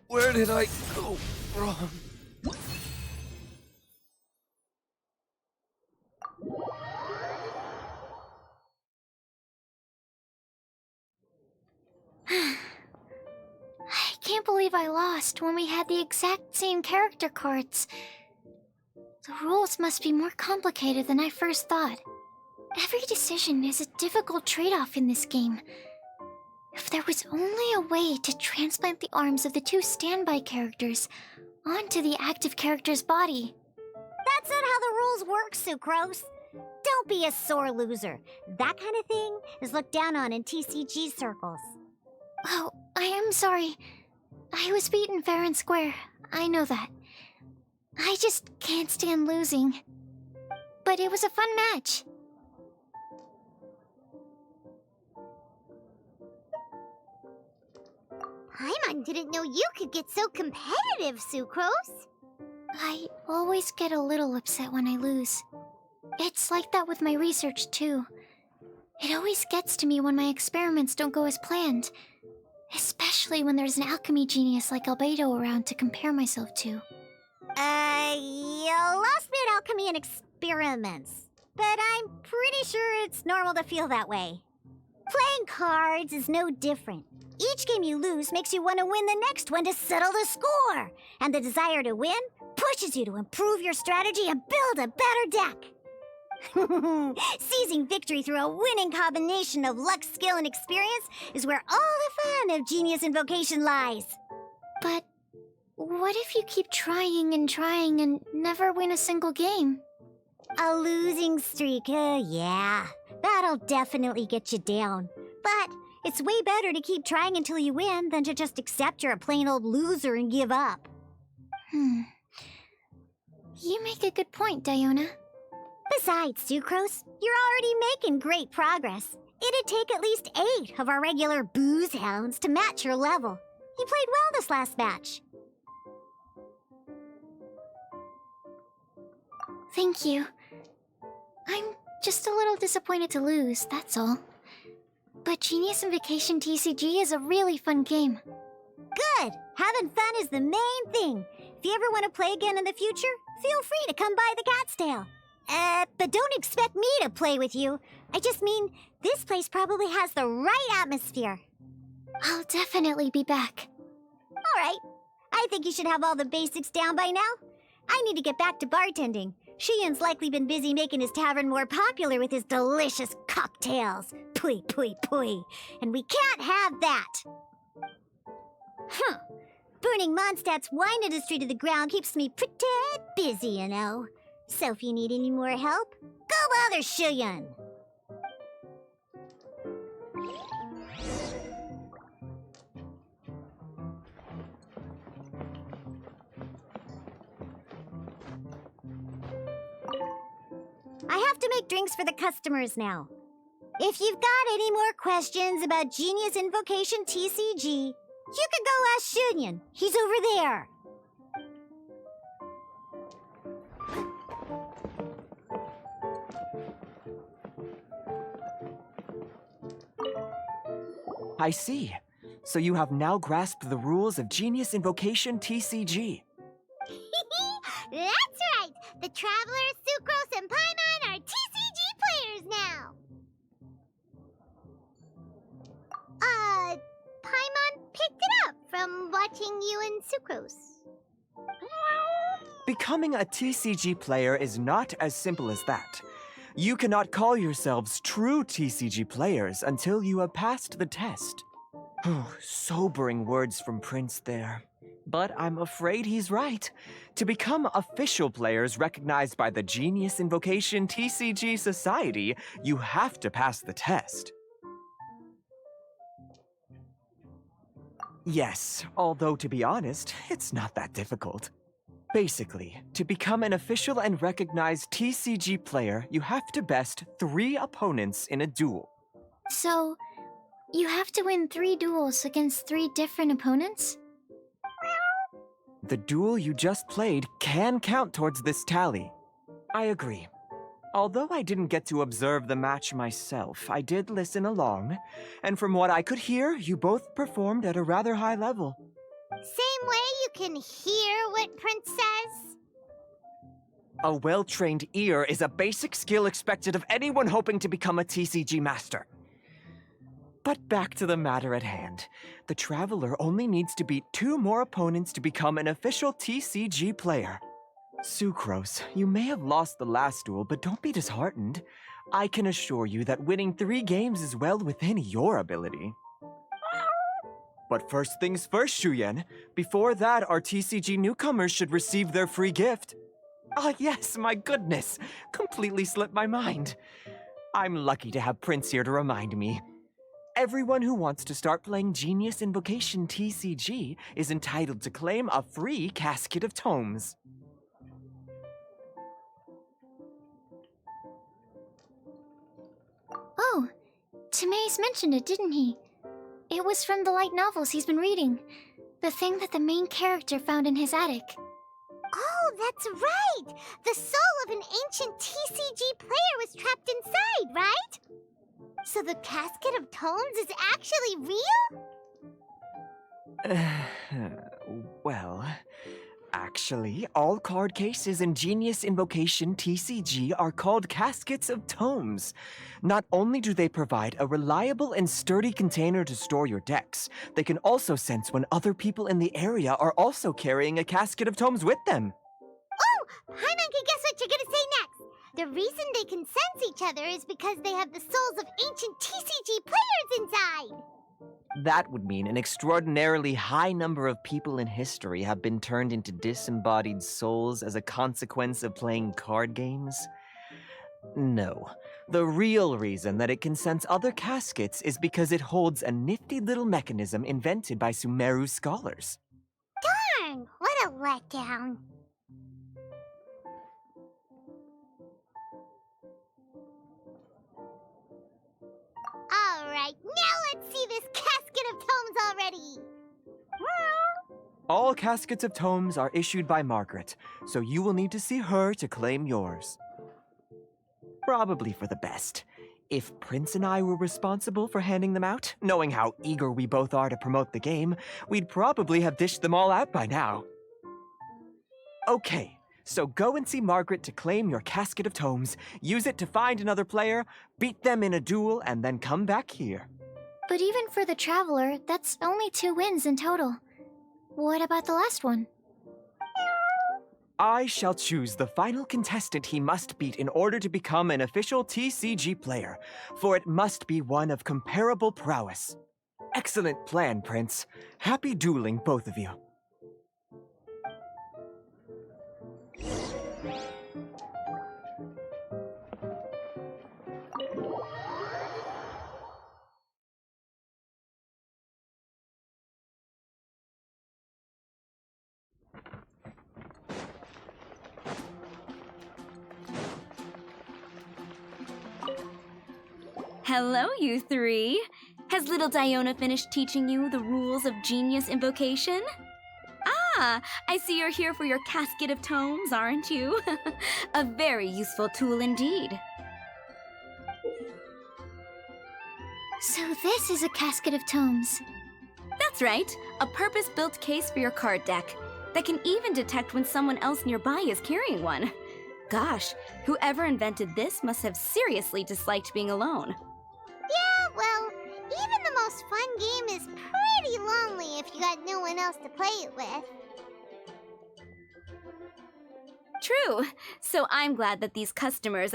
Where did I go wrong? I can't believe I lost when we had the exact same character cards. The rules must be more complicated than I first thought. Every decision is a difficult trade-off in this game. If there was only a way to transplant the arms of the two standby characters onto the active character's body. That's not how the rules work, Sucrose. Don't be a sore loser. That kind of thing is looked down on in TCG circles. Oh, I am sorry. I was beaten fair and square. I know that. I just can't stand losing. But it was a fun match. Paimon didn't know you could get so competitive, Sucrose. I always get a little upset when I lose. It's like that with my research, too. It always gets to me when my experiments don't go as planned. Especially when there's an alchemy genius like Albedo around to compare myself to. You lost me at alchemy and experiments. But I'm pretty sure it's normal to feel that way. Playing cards is no different. Each game you lose makes you want to win the next one to settle the score. And the desire to win pushes you to improve your strategy and build a better deck. Seizing victory through a winning combination of luck, skill, and experience is where all the fun of Genius Invocation lies. But what if you keep trying and never win a single game? A losing streak, yeah. That'll definitely get you down. But it's way better to keep trying until you win than to just accept you're a plain old loser and give up. You make a good point, Diona. Besides, Sucrose, you're already making great progress. It'd take at least 8 of our regular booze hounds to match your level. You played well this last match. Thank you. I'm just a little disappointed to lose, that's all. But Genius Invocation TCG is a really fun game. Good! Having fun is the main thing. If you ever want to play again in the future, feel free to come by the Cat's Tail. But don't expect me to play with you. I just mean, this place probably has the right atmosphere. I'll definitely be back. Alright. I think you should have all the basics down by now. I need to get back to bartending. Shiyan's likely been busy making his tavern more popular with his delicious cocktails. Pui, pui, pui. And we can't have that. Huh. Burning Mondstadt's wine industry to the ground keeps me pretty busy, you know. So if you need any more help, go bother Shiyan. I have to make drinks for the customers now. If you've got any more questions about Genius Invocation TCG, you can go ask Shiyan. He's over there. I see. So you have now grasped the rules of Genius Invocation TCG. That's right! The Traveler, Sucrose, and Paimon are TCG players now! Paimon picked it up from watching you and Sucrose. Becoming a TCG player is not as simple as that. You cannot call yourselves true TCG players until you have passed the test. Sobering words from Prince there. But I'm afraid he's right. To become official players recognized by the Genius Invocation TCG Society, you have to pass the test. Yes, although to be honest, it's not that difficult. Basically, to become an official and recognized TCG player, you have to best 3 opponents in a duel. So, you have to win 3 duels against 3 different opponents? The duel you just played can count towards this tally. I agree. Although I didn't get to observe the match myself, I did listen along, and from what I could hear, you both performed at a rather high level. Same way you can hear what Prince says? A well-trained ear is a basic skill expected of anyone hoping to become a TCG master. But back to the matter at hand. The Traveler only needs to beat 2 more opponents to become an official TCG player. Sucrose, you may have lost the last duel, but don't be disheartened. I can assure you that winning 3 games is well within your ability. But first things first, Shuyen. Before that, our TCG newcomers should receive their free gift. Ah, yes, my goodness. Completely slipped my mind. I'm lucky to have Prince here to remind me. Everyone who wants to start playing Genius Invocation TCG is entitled to claim a free casket of tomes. Oh, Timaeus mentioned it, didn't he? It was from the light novels he's been reading. The thing that the main character found in his attic. Oh, that's right! The soul of an ancient TCG player was trapped inside, right? So the casket of tomes is actually real? Well, actually, all card cases in Genius Invocation TCG are called caskets of tomes. Not only do they provide a reliable and sturdy container to store your decks, they can also sense when other people in the area are also carrying a casket of tomes with them. Oh! Paimon can guess what you're gonna say next! The reason they can sense each other is because they have the souls of ancient TCG players inside! That would mean an extraordinarily high number of people in history have been turned into disembodied souls as a consequence of playing card games. No. The real reason that it can sense other caskets is because it holds a nifty little mechanism invented by Sumeru scholars. Darn! What a letdown. Alright, now let's see this casket of tomes already! All caskets of tomes are issued by Margaret, so you will need to see her to claim yours. Probably for the best. If Prince and I were responsible for handing them out, knowing how eager we both are to promote the game, we'd probably have dished them all out by now. Okay, so go and see Margaret to claim your casket of tomes, use it to find another player, beat them in a duel, and then come back here. But even for the Traveler, that's only 2 wins in total. What about the last one? I shall choose the final contestant he must beat in order to become an official TCG player, for it must be one of comparable prowess. Excellent plan, Prince. Happy dueling, both of you. Hello, you three. Has little Diona finished teaching you the rules of genius invocation? Ah, I see you're here for your casket of tomes, aren't you? A very useful tool indeed. So this is a casket of tomes. That's right, a purpose-built case for your card deck that can even detect when someone else nearby is carrying one. Gosh, whoever invented this must have seriously disliked being alone. Yeah, well, even the most fun game is pretty lonely if you got no one else to play it with. True. So I'm glad that these customers,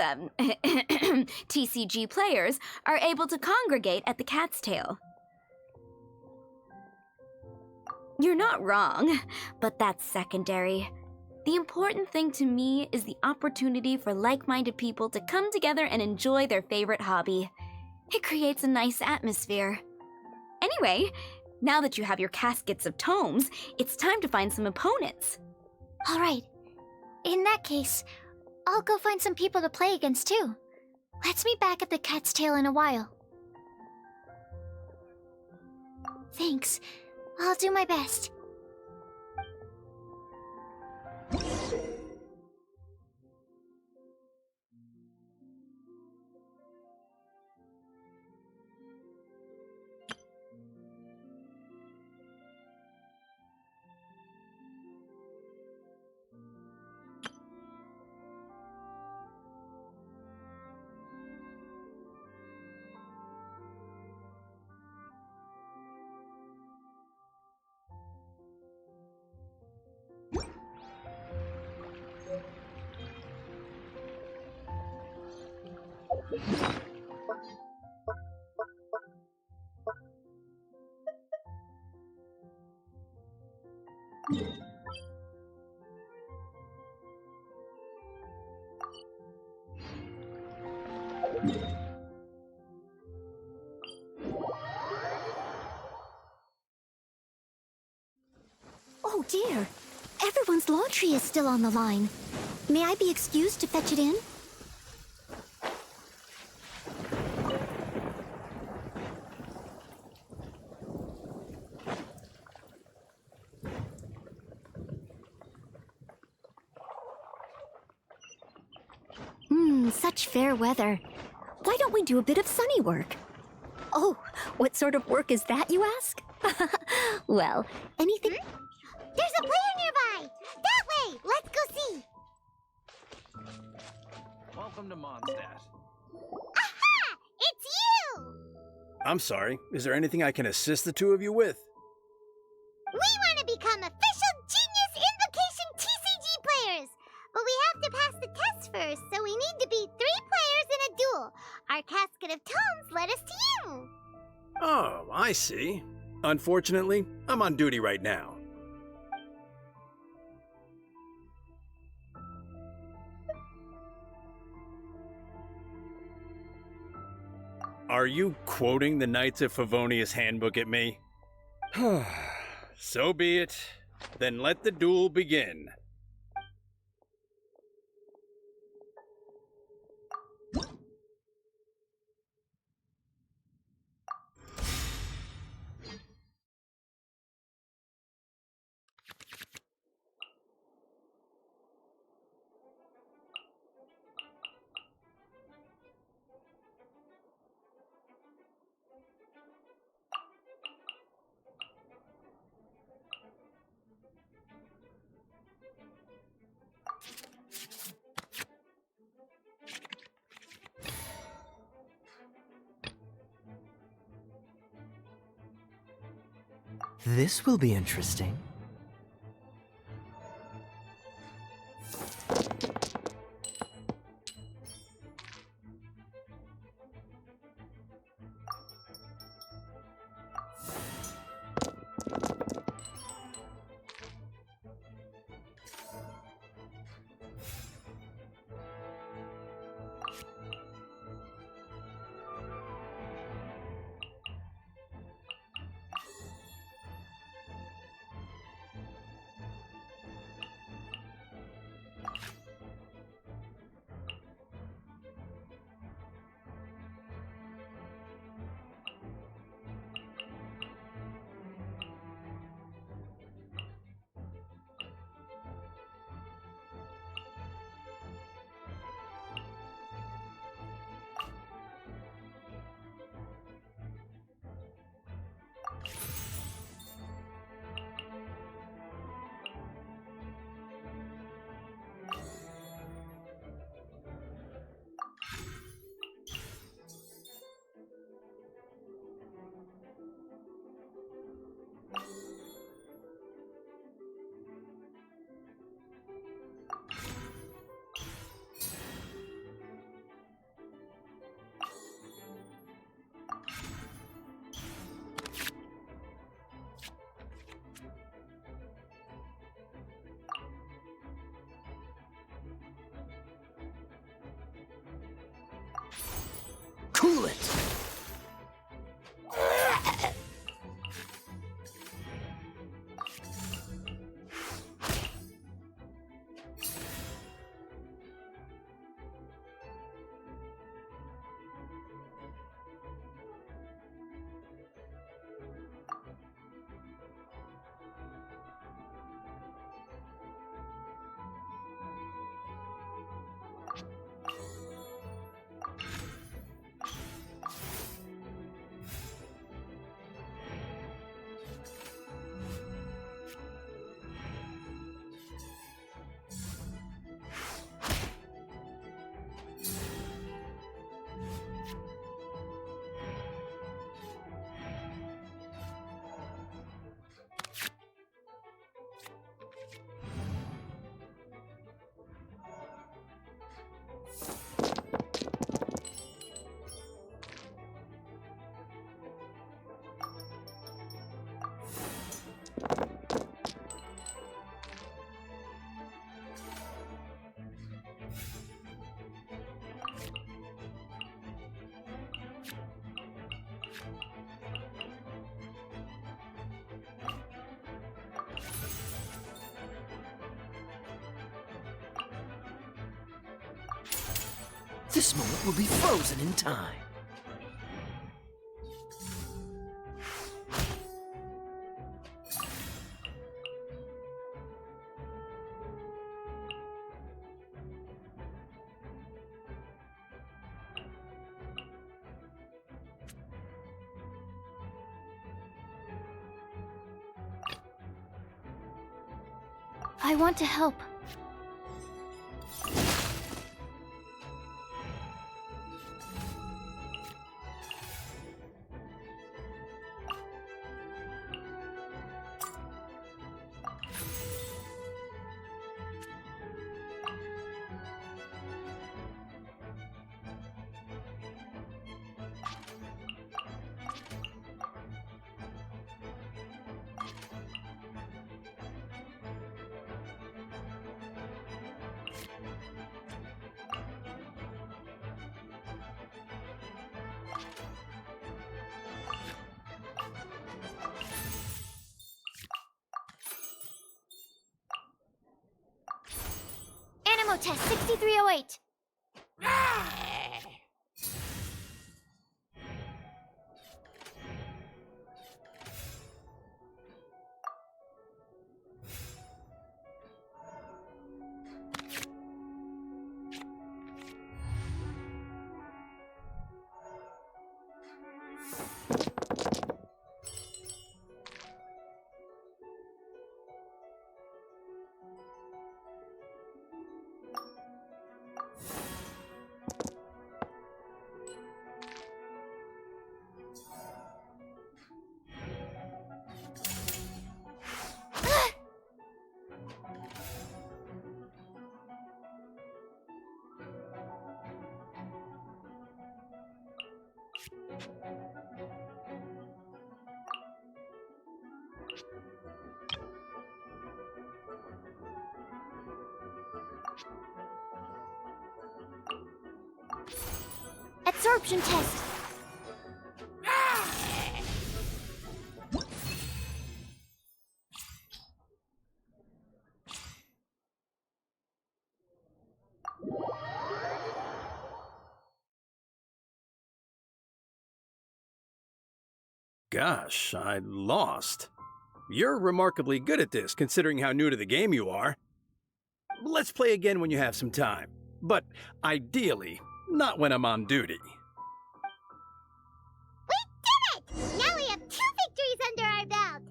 TCG players, are able to congregate at the Cat's Tail. You're not wrong, but that's secondary. The important thing to me is the opportunity for like-minded people to come together and enjoy their favorite hobby. It creates a nice atmosphere. Anyway, now that you have your caskets of tomes, it's time to find some opponents. All right. In that case, I'll go find some people to play against too. Let's meet back at the Cat's Tail in a while. Thanks. I'll do my best. Oh dear, everyone's laundry is still on the line. May I be excused to fetch it in? Such fair weather. Why don't we do a bit of sunny work? Oh, what sort of work is that, you ask? Well, anything... There's a player nearby! That way! Let's go see! Welcome to Mondstadt. Aha! It's you! I'm sorry. Is there anything I can assist the two of you with? We want to become official Genius Invocation TCG players! But we have to pass the test first, so we need to beat 3 players in a duel. Our casket of tomes led us to you. Oh, I see. Unfortunately, I'm on duty right now. Are you quoting the Knights of Favonius handbook at me? So be it. Then let the duel begin. This will be interesting. Cool it! This moment will be frozen in time. I want to help. Animo test 6308. Absorption test. Gosh, I lost. You're remarkably good at this, considering how new to the game you are. Let's play again when you have some time. But ideally, not when I'm on duty. We did it! Now we have 2 victories under our belt.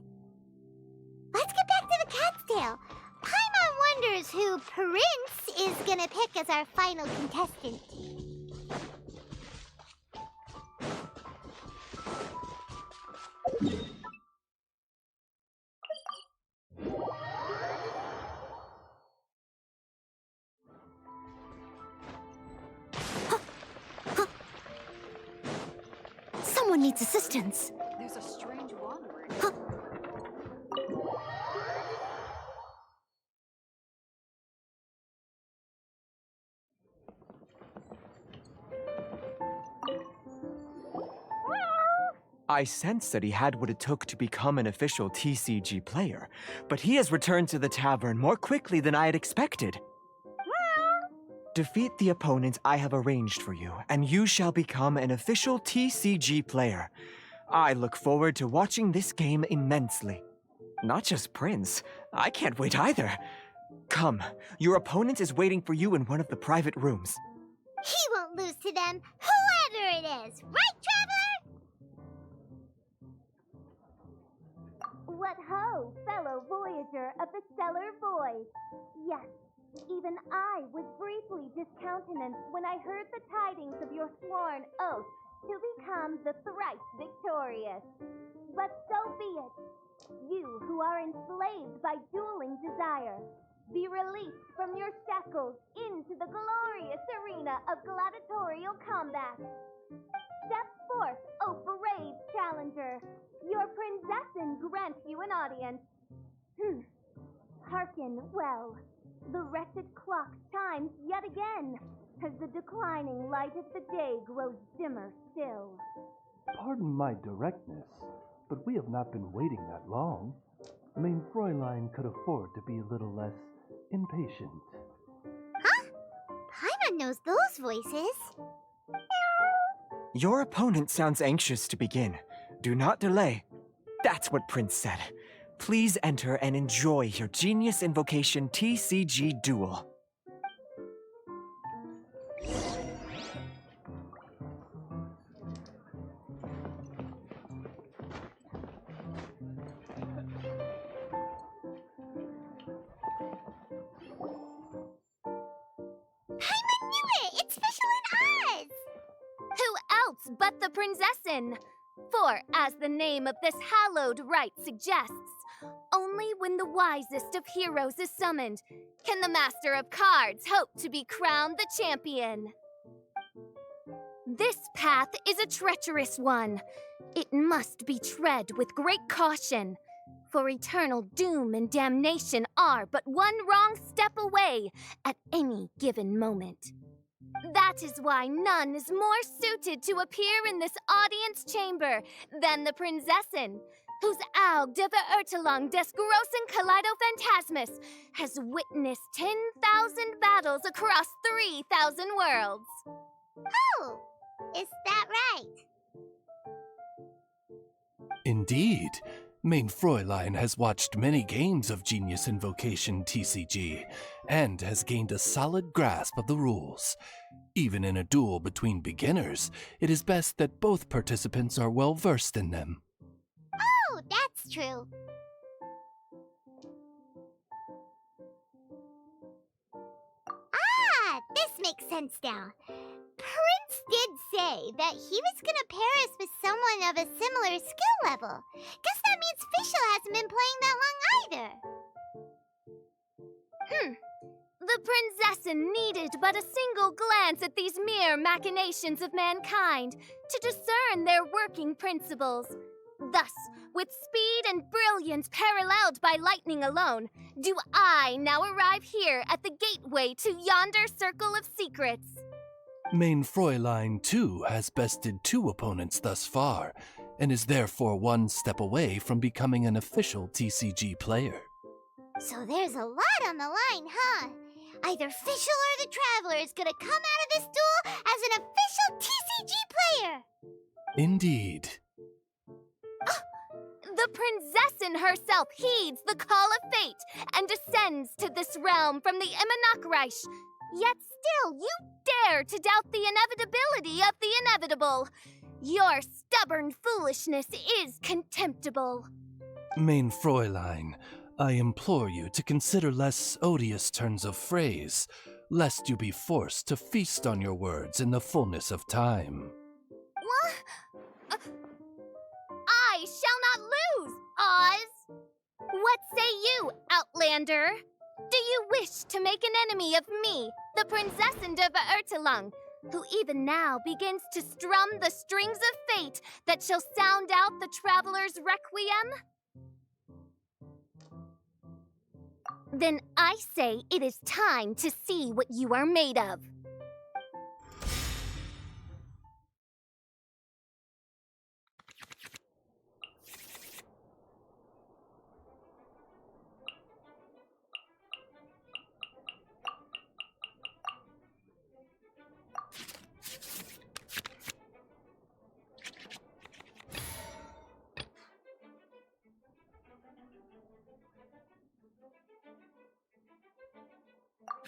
Let's get back to the cat's tail. Paimon wonders who Prince is gonna pick as our final contestant. Someone needs assistance. There's a strange wandering. I sensed that he had what it took to become an official TCG player, but he has returned to the tavern more quickly than I had expected. Defeat the opponent I have arranged for you, and you shall become an official TCG player. I look forward to watching this game immensely. Not just Prince, I can't wait either. Come, your opponent is waiting for you in one of the private rooms. He won't lose to them, whoever it is. Right, Traveler? What ho, fellow voyager of the stellar void! Yes, even I was briefly discountenanced when I heard the tidings of your sworn oath to become the thrice victorious. But so be it. You who are enslaved by dueling desire, be released from your shackles into the glorious arena of gladiatorial combat. Step forth, O brave challenger. Your princessin grants you an audience. Hearken well. The wretched clock chimes yet again, as the declining light of the day grows dimmer still. Pardon my directness, but we have not been waiting that long. Mein Fräulein could afford to be a little less impatient. Huh? Paimon knows those voices. Your opponent sounds anxious to begin. Do not delay. That's what Prince said. Please enter and enjoy your Genius Invocation TCG duel. Paimon knew it! It's special in Oz! Who else but the princessin? For, as the name of this hallowed rite suggests, only when the wisest of heroes is summoned can the master of cards hope to be crowned the champion. This path is a treacherous one. It must be tread with great caution, for eternal doom and damnation are but one wrong step away at any given moment. That is why none is more suited to appear in this audience chamber than the princessin, whose Aug de Verurtelung des großen Kaleido-Phantasmus has witnessed 10,000 battles across 3,000 worlds. Oh, is that right? Indeed. Mein Fräulein has watched many games of Genius Invocation TCG, and has gained a solid grasp of the rules. Even in a duel between beginners, it is best that both participants are well versed in them. Oh, that's true. Ah, this makes sense now. Prince did say that he was gonna pair us with someone of a similar skill level. Guess that means Fischl hasn't been playing that long either. The princessin needed but a single glance at these mere machinations of mankind to discern their working principles. Thus, with speed and brilliance paralleled by lightning alone, do I now arrive here at the gateway to yonder circle of secrets. Main Fräulein, too, has bested 2 opponents thus far, and is therefore 1 step away from becoming an official TCG player. So there's a lot on the line, huh? Either Fischl or the Traveler is gonna come out of this duel as an official TCG player! Indeed. The Prinzessin herself heeds the call of fate and descends to this realm from the Immanakreich. Yet still, you dare to doubt the inevitability of the inevitable. Your stubborn foolishness is contemptible. Main Fräulein, I implore you to consider less odious turns of phrase, lest you be forced to feast on your words in the fullness of time. I shall not lose, Oz! What say you, Outlander? Do you wish to make an enemy of me, the Prinzessin de Beertelung, who even now begins to strum the strings of fate that shall sound out the Traveler's Requiem? Then I say it is time to see what you are made of.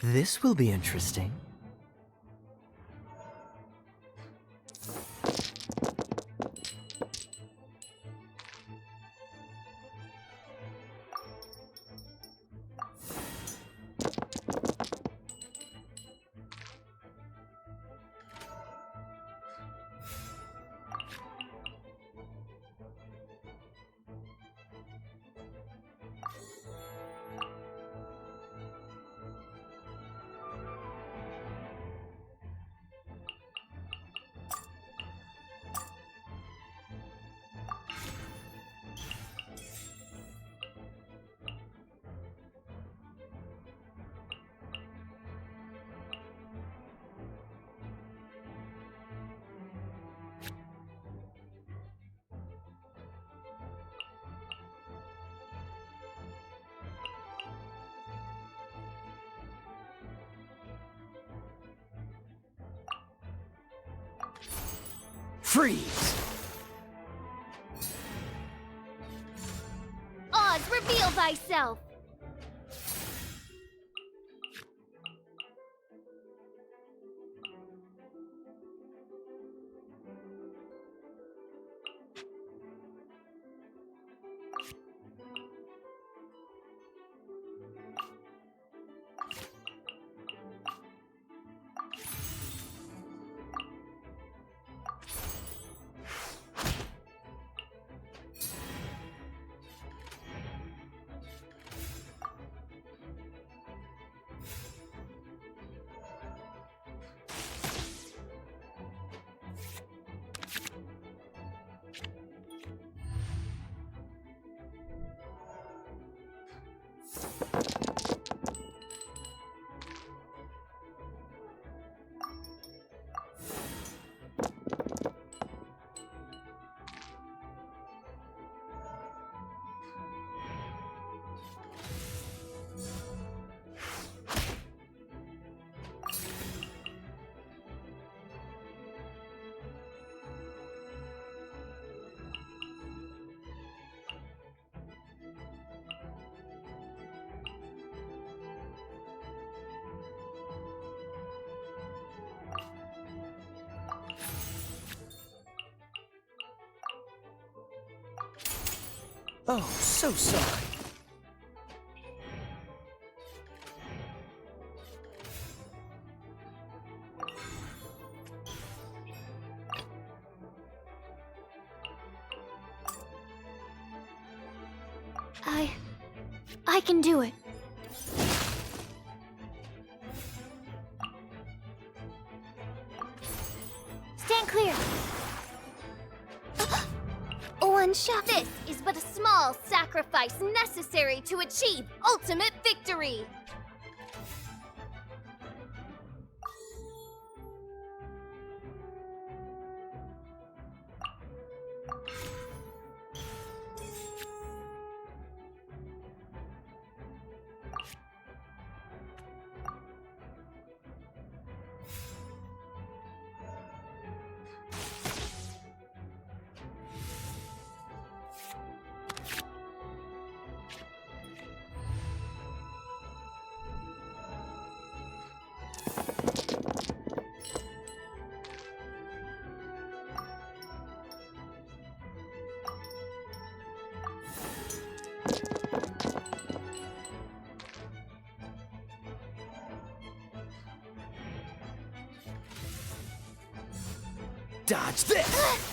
This will be interesting. Freeze! Oz, reveal thyself! Oh, so sorry. I can do it. Stand clear. One shot. This is but a small sacrifice necessary to achieve ultimate victory! Dodge this!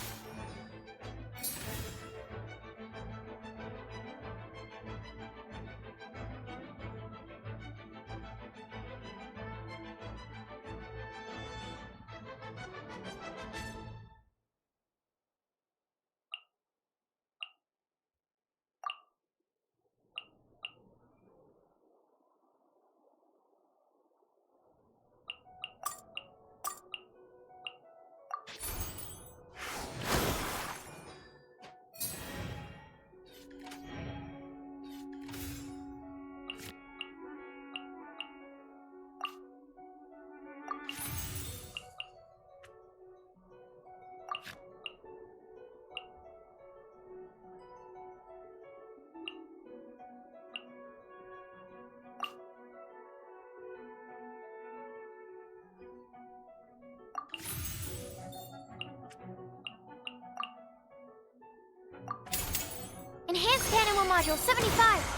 Enhanced Animal Module 75!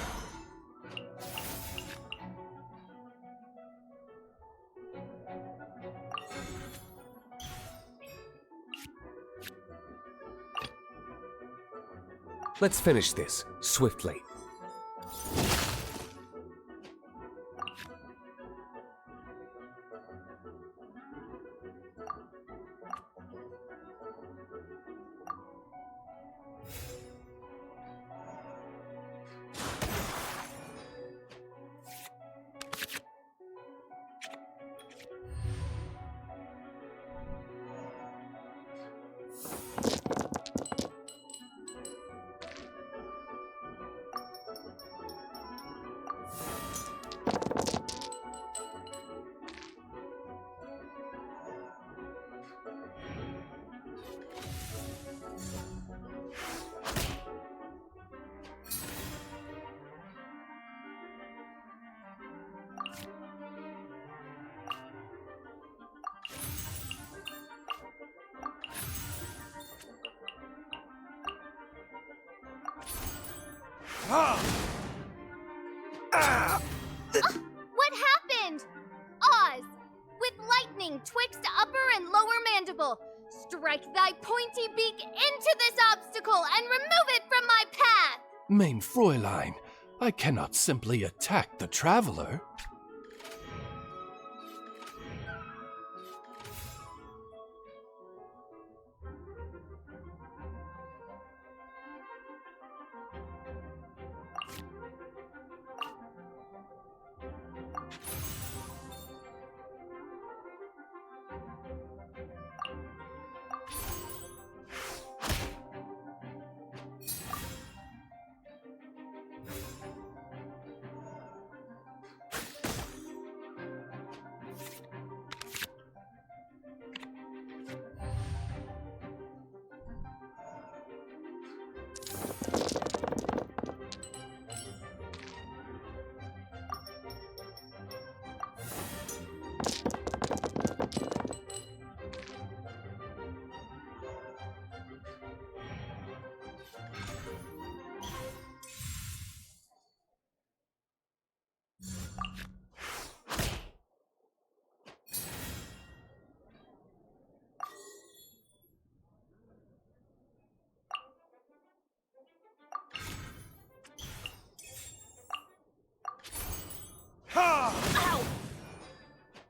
Let's finish this, swiftly. What happened? Oz, with lightning twixt upper and lower mandible, strike thy pointy beak into this obstacle and remove it from my path! Mein Fräulein, I cannot simply attack the traveler.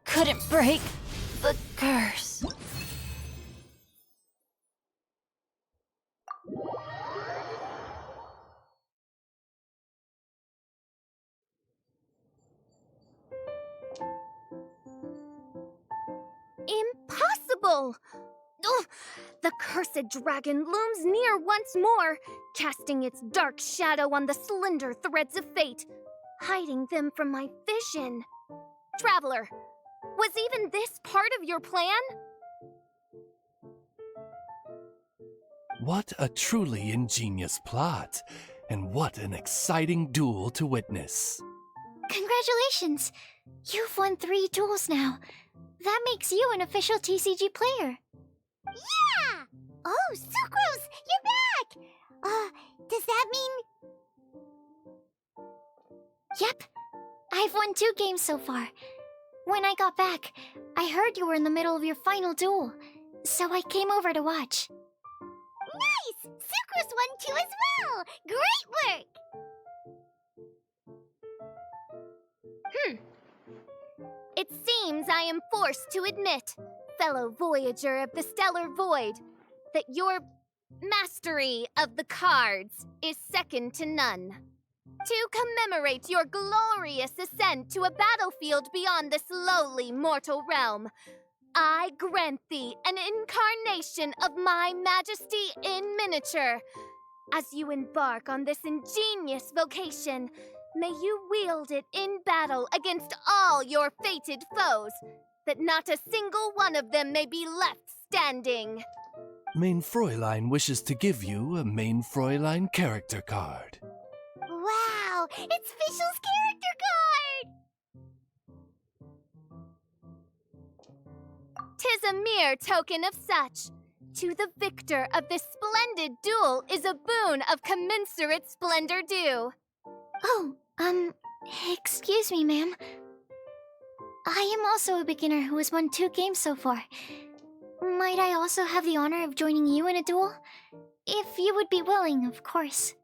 Couldn't break the curse. Impossible! Ugh! The cursed dragon looms near once more, casting its dark shadow on the slender threads of fate, hiding them from my vision. Traveler, was even this part of your plan? What a truly ingenious plot, and what an exciting duel to witness. Congratulations! You've won 3 duels now. That makes you an official TCG player. Yeah! Oh, Sucrose, you're back! Does that mean... Yep. I've won 2 games so far. When I got back, I heard you were in the middle of your final duel. so I came over to watch. Nice! Sucrose won too as well! Great work! It seems I am forced to admit, fellow voyager of the stellar void, that your mastery of the cards is second to none. To commemorate your glorious ascent to a battlefield beyond this lowly mortal realm, I grant thee an incarnation of my majesty in miniature. As you embark on this ingenious vocation, may you wield it in battle against all your fated foes, that not a single one of them may be left standing. Main Fräulein wishes to give you a Main Fräulein character card. Wow! It's Fischl's character card! 'Tis a mere token of such. To the victor of this splendid duel is a boon of commensurate splendor due. Oh, excuse me, ma'am. I am also a beginner who has won 2 games so far. Might I also have the honor of joining you in a duel? If you would be willing, of course.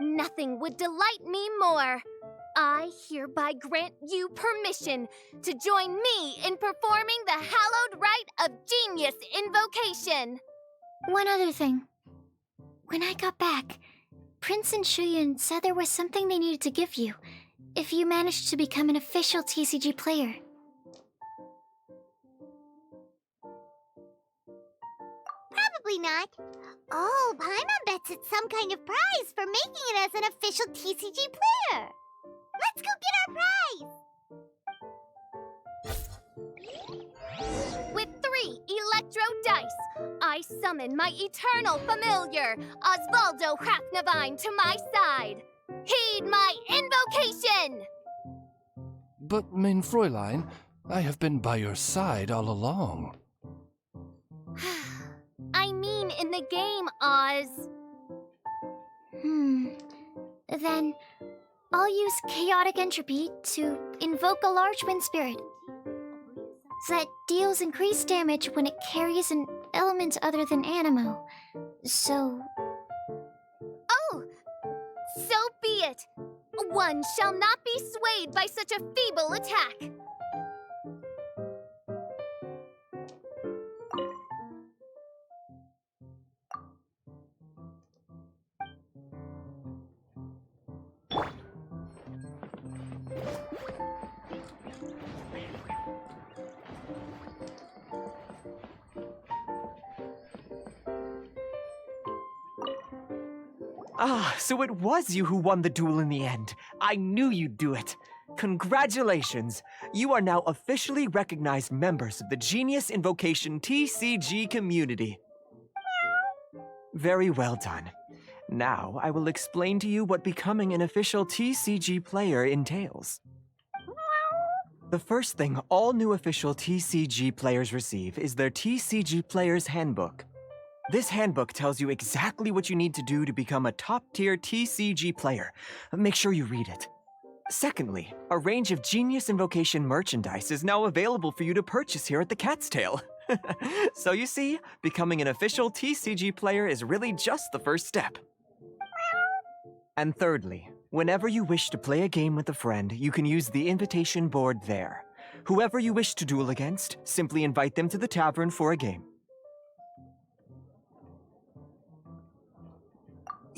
Nothing would delight me more. I hereby grant you permission to join me in performing the hallowed rite of genius invocation. One other thing. When I got back, Prince and Shuyan said there was something they needed to give you if you managed to become an official TCG player. Probably not. Oh, Paimon bets it's some kind of prize for making it as an official TCG player. Let's go get our prize! With 3 electro dice, I summon my eternal familiar, Osvaldo Hrafnavine, to my side. Heed my invocation! But, Main Fräulein, I have been by your side all along. I mean in the game, Oz. Then, I'll use Chaotic Entropy to invoke a large wind spirit that deals increased damage when it carries an element other than Animo. So... Oh! So be it! One shall not be swayed by such a feeble attack. Ah, so it was you who won the duel in the end. I knew you'd do it. Congratulations! You are now officially recognized members of the Genius Invocation TCG community. Very well done. Now, I will explain to you what becoming an official TCG player entails. The first thing all new official TCG players receive is their TCG Player's Handbook. This handbook tells you exactly what you need to do to become a top-tier TCG player. Make sure you read it. Secondly, a range of Genius Invocation merchandise is now available for you to purchase here at the Cat's Tail. So you see, becoming an official TCG player is really just the first step. And thirdly, whenever you wish to play a game with a friend, you can use the invitation board there. Whoever you wish to duel against, simply invite them to the tavern for a game.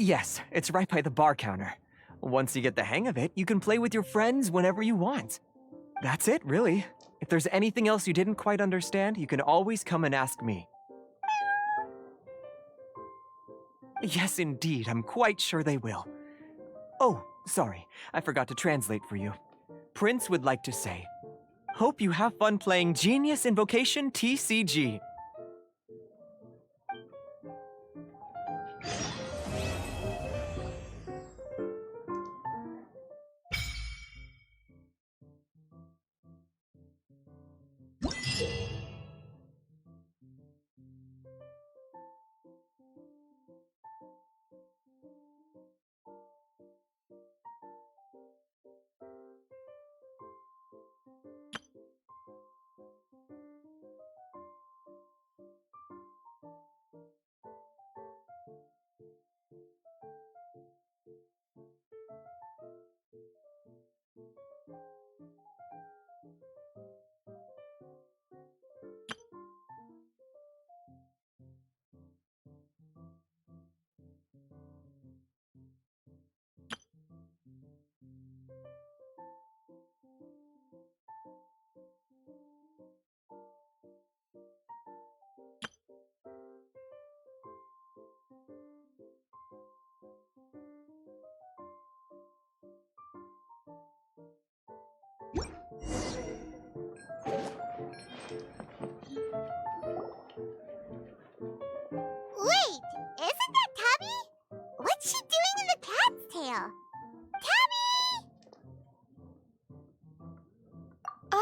Yes, it's right by the bar counter. Once you get the hang of it, you can play with your friends whenever you want. That's it, really. If there's anything else you didn't quite understand, you can always come and ask me. Yes, indeed, I'm quite sure they will. Oh, sorry, I forgot to translate for you. Prince would like to say, hope you have fun playing Genius Invocation TCG.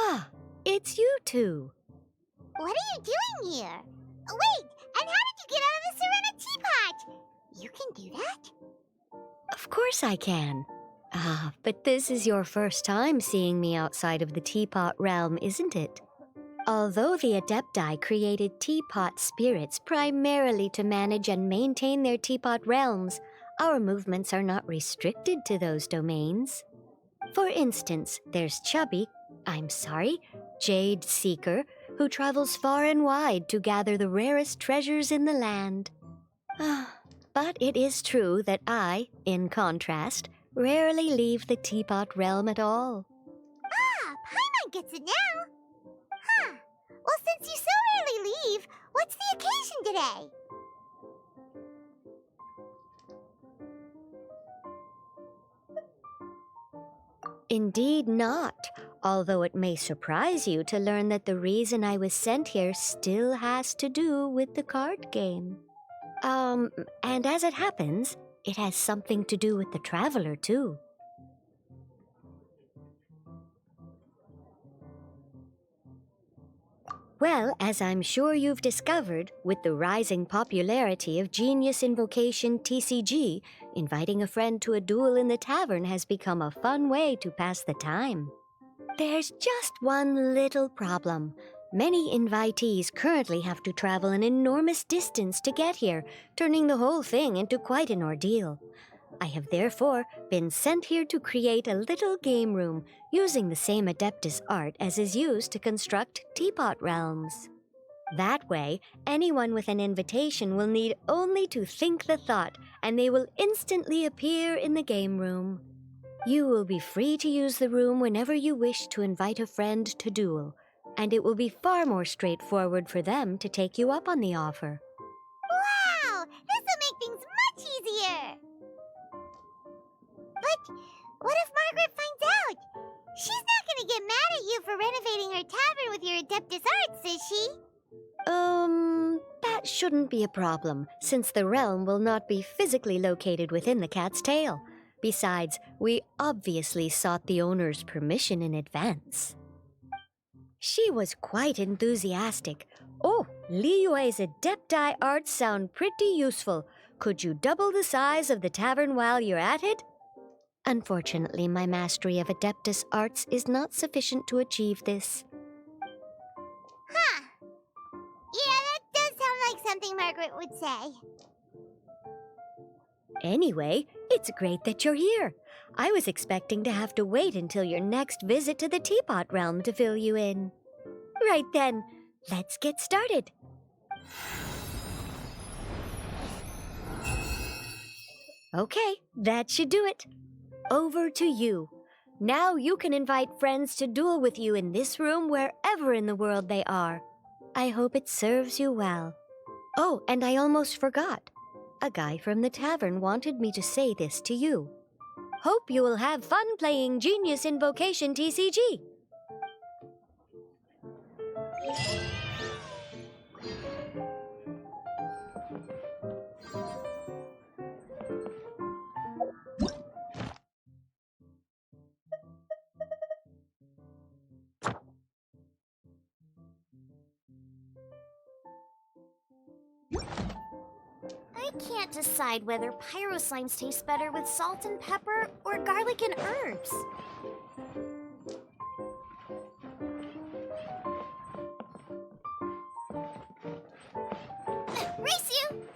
Ah, it's you two. What are you doing here? Wait, and how did you get out of the Serena teapot? You can do that? Of course I can. Ah, but this is your first time seeing me outside of the teapot realm, isn't it? Although the Adepti created teapot spirits primarily to manage and maintain their teapot realms, our movements are not restricted to those domains. For instance, there's Jade Seeker, who travels far and wide to gather the rarest treasures in the land. But it is true that I, in contrast, rarely leave the teapot realm at all. Ah, Paimon gets it now. Huh. Well, since you so rarely leave, what's the occasion today? Indeed not, although it may surprise you to learn that the reason I was sent here still has to do with the card game. And as it happens, it has something to do with the Traveler, too. Well, as I'm sure you've discovered, with the rising popularity of Genius Invocation TCG, inviting a friend to a duel in the tavern has become a fun way to pass the time. There's just one little problem. Many invitees currently have to travel an enormous distance to get here, turning the whole thing into quite an ordeal. I have therefore been sent here to create a little game room using the same Adeptus art as is used to construct teapot realms. That way, anyone with an invitation will need only to think the thought, and they will instantly appear in the game room. You will be free to use the room whenever you wish to invite a friend to duel, and it will be far more straightforward for them to take you up on the offer. Wow! This'll make things much easier! But what if Margaret finds out? She's not gonna get mad at you for renovating her tavern with your Adeptus arts, is she? That shouldn't be a problem, since the realm will not be physically located within the cat's tail. Besides, we obviously sought the owner's permission in advance. She was quite enthusiastic. Oh, Liyue's Adepti arts sound pretty useful. Could you double the size of the tavern while you're at it? Unfortunately, my mastery of Adeptus arts is not sufficient to achieve this. Huh. Yeah, that does sound like something Margaret would say. Anyway, it's great that you're here. I was expecting to have to wait until your next visit to the Teapot Realm to fill you in. Right then, let's get started. Okay, that should do it. Over to you. Now you can invite friends to duel with you in this room wherever in the world they are. I hope it serves you well. Oh, and I almost forgot. A guy from the tavern wanted me to say this to you. Hope you will have fun playing Genius Invocation TCG. I can't decide whether pyro slimes taste better with salt and pepper or garlic and herbs. Race you!